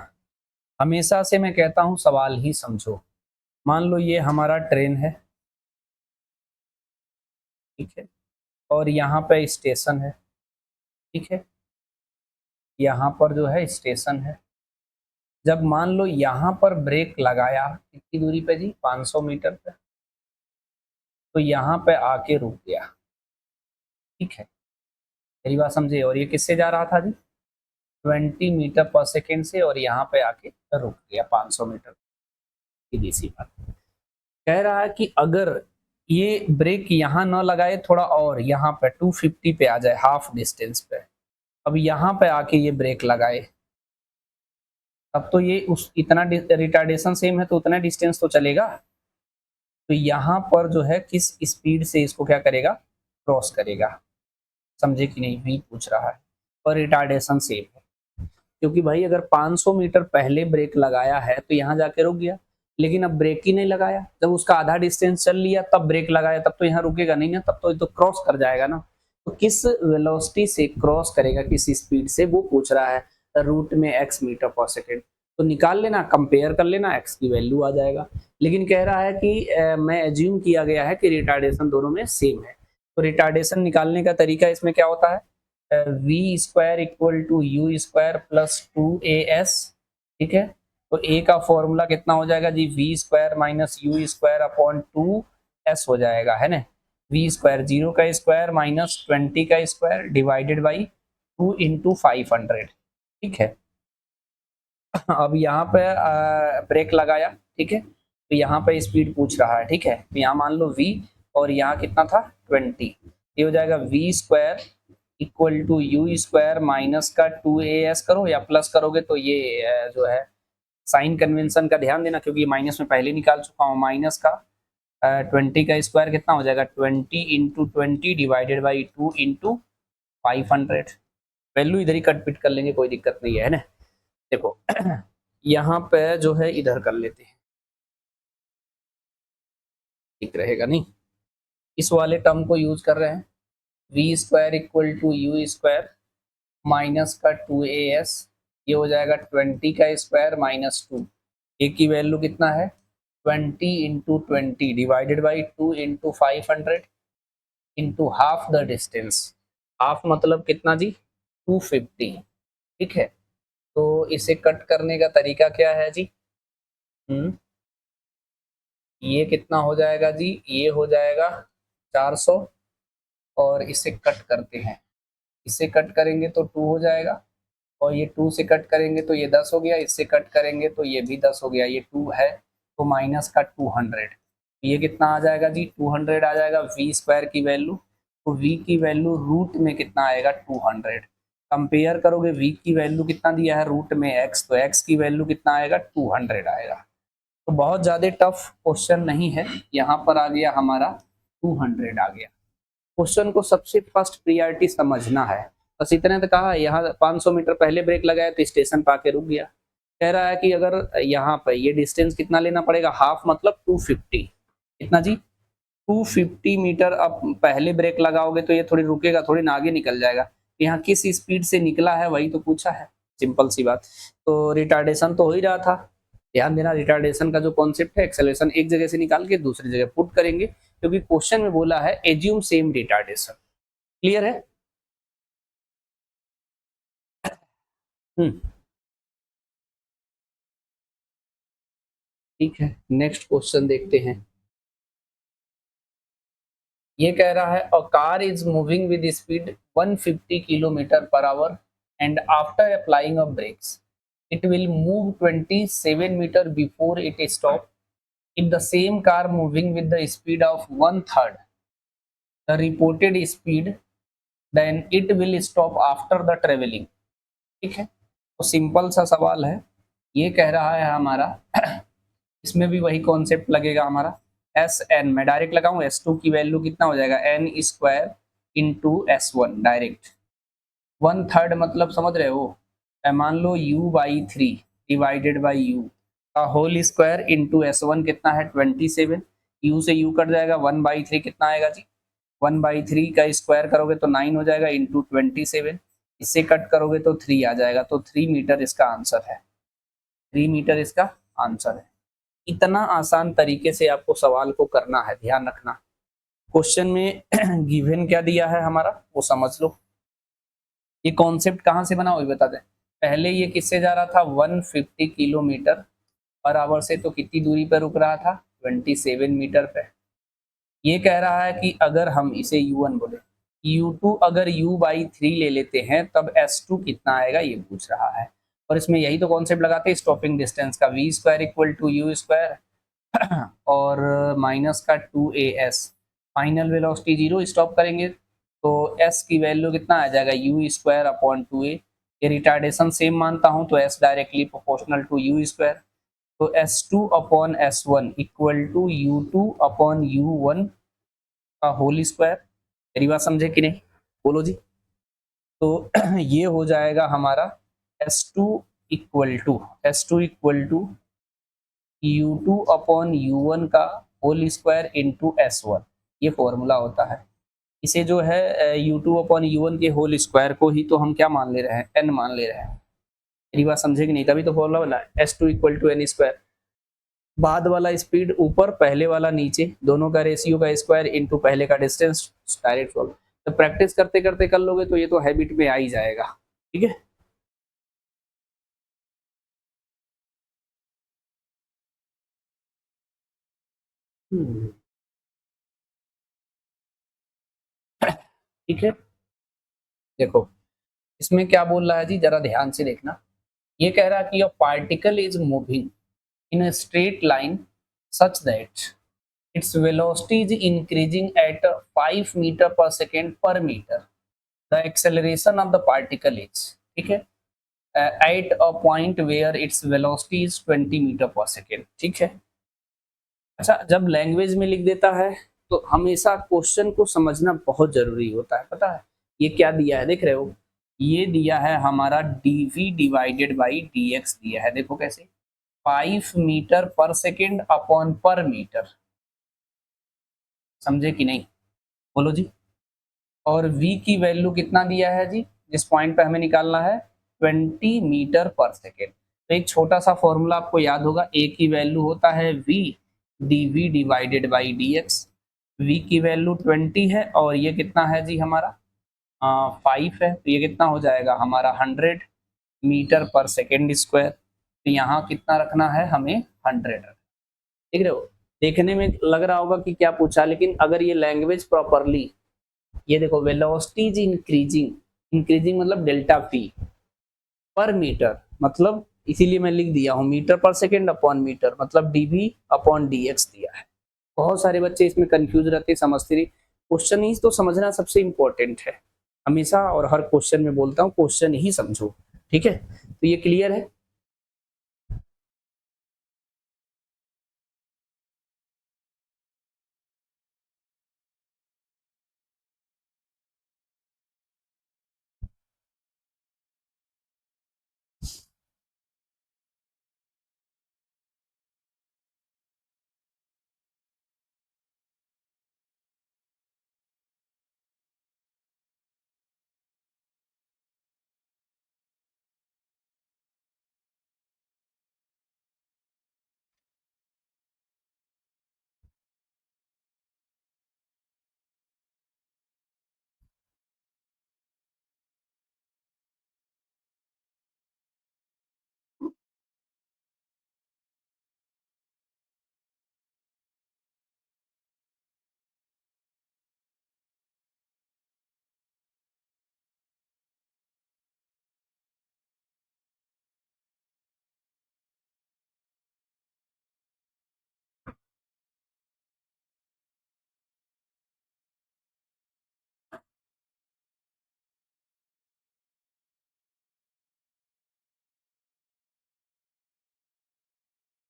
S1: हमेशा से मैं कहता हूं सवाल ही समझो। मान लो ये हमारा ट्रेन है, ठीक है, और यहाँ पे स्टेशन है, ठीक है, यहाँ पर जो है स्टेशन है। जब मान लो यहाँ पर ब्रेक लगाया कितनी दूरी पे जी, 500 मीटर पे, तो यहाँ पे आके रुक गया। ठीक है, मेरी बात समझे? और ये किससे जा रहा था जी? 20 मीटर पर सेकेंड से, और यहाँ पे आके रुक गया 500 मीटर। सीधी सी बात। कह रहा है कि अगर ये ब्रेक यहाँ न लगाए, थोड़ा और यहाँ पे 250 पे आ जाए, हाफ डिस्टेंस पे। अब यहाँ पे आके ये ब्रेक लगाए, तब तो ये उस इतना रिटार्डेशन सेम है तो उतना डिस्टेंस तो चलेगा। तो यहाँ पर जो है किस स्पीड से इसको क्या करेगा, क्रॉस करेगा। समझे कि नहीं, वी पूछ रहा है और रिटार्डेशन सेम है। क्योंकि भाई अगर 500 मीटर पहले ब्रेक लगाया है तो यहाँ जाके रुक गया, लेकिन अब ब्रेक ही नहीं लगाया, जब उसका आधा डिस्टेंस चल लिया तब ब्रेक लगाया, तब तो यहाँ रुकेगा नहीं ना, तब तो क्रॉस कर जाएगा ना। तो किस वेलोसिटी से क्रॉस करेगा, किस स्पीड से, वो पूछ रहा है। रूट में x मीटर पर सेकेंड, तो निकाल लेना, कंपेयर कर लेना, x की वैल्यू आ जाएगा। लेकिन कह रहा है कि मैं एज्यूम किया गया है कि रिटार्डेशन दोनों में सेम है। तो रिटार्डेशन निकालने का तरीका इसमें क्या होता है, v square equal to u square plus 2as। ठीक है, तो a का फॉर्मूला कितना हो जाएगा जी, v square minus u square upon 2s हो जाएगा, है ना। वी स्क्वायर 0 का स्क्वायर माइनस 20 का स्क्वायर डिवाइडेड बाई 2 इंटू 500। ठीक है, अब यहाँ पे ब्रेक लगाया, ठीक है, तो यहाँ पे स्पीड पूछ रहा है। ठीक है, तो यहाँ मान लो v और यहाँ कितना था 20, ये हो जाएगा v square equal to u square minus का 2as करो या प्लस करोगे तो ये जो है साइन कन्वेंशन का ध्यान देना, क्योंकि माइनस में पहले निकाल चुका हूँ। माइनस का 20 का स्क्वायर कितना हो जाएगा 20 into 20 divided by 2 into 500। Value इधर ही कट पिट कर लेंगे, कोई दिक्कत नहीं है ना। देखो यहाँ पे जो है इधर कर लेते हैं, ठीक रहेगा नहीं। इस वाले टर्म को यूज कर रहे हैं, v square equal to u square minus का 2as, ये हो जाएगा 20 का स्क्वायर माइनस 2, ए की वैल्यू कितना है 20 into 20 divided by 2 into 500 into half the distance. Half मतलब कितना जी 250। ठीक है, तो इसे कट करने का तरीका क्या है जी, ये कितना हो जाएगा जी, ये हो जाएगा 400, और इसे कट करते हैं, इसे कट करेंगे तो 2 हो जाएगा, और ये 2 से कट करेंगे तो ये 10 हो गया, इससे कट करेंगे तो ये भी 10 हो गया, ये 2 है तो माइनस का 200, ये कितना आ जाएगा जी 200 आ जाएगा वी स्क्वायर की वैल्यू। तो वी की वैल्यू रूट में कितना आएगा 200, कंपेयर करोगे वी की वैल्यू कितना दिया है रूट में x, तो x की वैल्यू कितना आएगा 200 आएगा। तो बहुत ज़्यादा टफ क्वेश्चन नहीं है, यहाँ पर आ गया हमारा 200 आ गया। क्वेश्चन को सबसे फर्स्ट प्रियरिटी समझना है, बस इतने तो कहा। यहाँ 500 मीटर पहले ब्रेक लगाया तो स्टेशन पे आके रुक गया। कह रहा है कि अगर यहाँ पर ये डिस्टेंस कितना लेना पड़ेगा, हाफ मतलब 250। कितना जी 250 मीटर। अब पहले ब्रेक लगाओगे तो ये थोड़ी रुकेगा, थोड़ी ना आगे निकल जाएगा। यहाँ किस स्पीड से निकला है वही तो पूछा है, सिंपल सी बात। तो रिटार्डेशन तो हो ही रहा था। ध्यान देना, रिटार्डेशन का जो कॉन्सेप्ट है, एक्सेलरेशन एक जगह से निकाल के दूसरी जगह पुट करेंगे, क्योंकि क्वेश्चन में बोला है एज्यूम सेम रिटार्डेशन। क्लियर है? ठीक है, नेक्स्ट क्वेश्चन देखते हैं। ये कह रहा है a car is moving with speed 150 kilometre per hour and after applying a brakes it will move 27 meter before it stop. If the same car moving with the speed of 1/3 the reported speed, then it will stop after the traveling. ठीक है, तो simple सा सवाल है। ये कह रहा है हमारा इसमें भी वही कॉन्सेप्ट लगेगा हमारा, एस एन मैं डायरेक्ट लगाऊं, S2 की वैल्यू कितना हो जाएगा n square into S1 direct. 1/3 मतलब समझ रहे हो, मान लो u/3 डिवाइडेड बाई u का होल स्क्वायर इंटू S1 कितना है 27, u से u कट जाएगा, 1/3 कितना आएगा जी 1/3 का स्क्वायर करोगे तो 9 हो जाएगा इंटू 27, इससे कट करोगे तो 3 आ जाएगा, तो 3 मीटर इसका आंसर है। 3 मीटर इसका आंसर है। इतना आसान तरीके से आपको सवाल को करना है, ध्यान रखना। क्वेश्चन में गिवन क्या दिया है हमारा वो समझ लो। ये कॉन्सेप्ट कहाँ से बना वो भी बता दें। पहले ये किससे जा रहा था 150 किलोमीटर पर आवर से, तो कितनी दूरी पर रुक रहा था 27 मीटर पे। ये कह रहा है कि अगर हम इसे u1 बोले, u2 अगर u/3 ले लेते हैं तब s2 कितना आएगा ये पूछ रहा है। और इसमें यही तो कॉन्सेप्ट लगाते हैं स्टॉपिंग डिस्टेंस का, v square equal to u square और माइनस का 2as फाइनल वेलोसिटी 0 स्टॉप करेंगे तो s की वैल्यू कितना आ जाएगा u स्क्वायर अपॉन 2a। ये रिटार्डेशन सेम मानता हूँ तो s directly proportional to u square, तो s2 upon s1 equal to u2 upon u1 का होल स्क्वायर। मेरी बात समझे कि नहीं, बोलो जी। तो ये हो जाएगा हमारा s2 equal to u2 upon u1 का होल स्क्वायर इंटू s1, ये फॉर्मूला होता है। इसे जो है u2 अपॉन u1 के होल स्क्वायर को ही तो हम क्या मान ले रहे हैं, n मान ले रहे हैं। मेरी बात समझे कि नहीं, तभी तो फॉर्मूला बना है s2 equal to n square. बाद वाला स्पीड ऊपर, पहले वाला नीचे, दोनों का रेशियो का स्क्वायर इंटू पहले का डिस्टेंस, डायरेक्ट फॉर्मूला। तो प्रैक्टिस करते करते कर लोगे तो ये तो हैबिट में आ ही जाएगा, ठीक है। ठीक है, देखो इसमें क्या बोल रहा है जी, जरा ध्यान से देखना। ये कह रहा है कि a particle is moving in a straight line such that its velocity is increasing at 5 meter per second per meter. The acceleration of the particle is, ठीक है, at a point where its velocity is 20 meter per second, ठीक है। अच्छा, जब language में लिख देता है तो हमेशा क्वेश्चन को समझना बहुत जरूरी होता है, पता है। ये क्या दिया है देख रहे हो, ये दिया है हमारा dv डिवाइडेड बाई dx दिया है, देखो कैसे, 5 मीटर पर सेकेंड अपॉन पर मीटर, समझे कि नहीं, बोलो जी। और v की वैल्यू कितना दिया है जी, जिस पॉइंट पे हमें निकालना है, 20 मीटर पर सेकेंड। तो एक छोटा सा फॉर्मूला आपको याद होगा, a की वैल्यू होता है v dv divided by dx। v की वैल्यू 20 है और ये कितना है जी हमारा 5 है, तो ये कितना हो जाएगा हमारा 100 मीटर पर सेकेंड स्क्वायर। तो यहाँ कितना रखना है हमें, 100, देख रहे हो। देखने में लग रहा होगा कि क्या पूछा, लेकिन अगर ये लैंग्वेज प्रॉपरली, ये देखो वेलोसिटी इज इंक्रीजिंग, इंक्रीजिंग मतलब डेल्टा पी, पर मीटर मतलब, इसीलिए मैं लिख दिया हूँ मीटर पर सेकेंड अपॉन मीटर, मतलब डीवी अपॉन डीएक्स दिया है। बहुत सारे बच्चे इसमें कंफ्यूज रहते, समझते नहीं। क्वेश्चन ही तो समझना सबसे इंपॉर्टेंट है, हमेशा और हर क्वेश्चन में बोलता हूँ क्वेश्चन ही समझो, ठीक है। तो ये क्लियर है।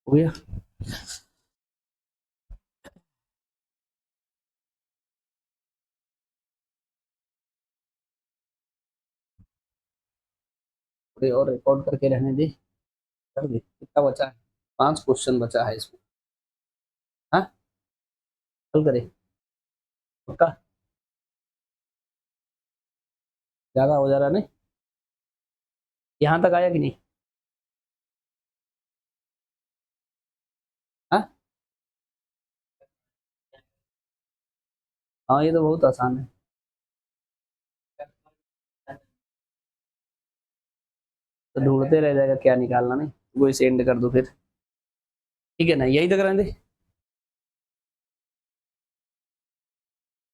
S1: हो गया। थोड़ी और रिकॉर्ड करके रहने दे, कर दे, कितना बचा है, 5 क्वेश्चन बचा है इसमें। हाँ, कल करे, पक्का, ज्यादा हो जा रहा नहीं, यहाँ तक आया कि नहीं। हाँ हाँ, ये तो बहुत आसान है। तो ढूंढते रह जाएगा क्या निकालना, नहीं वो इसे एंड कर दो फिर, ठीक है ना, यही तक रहने दे।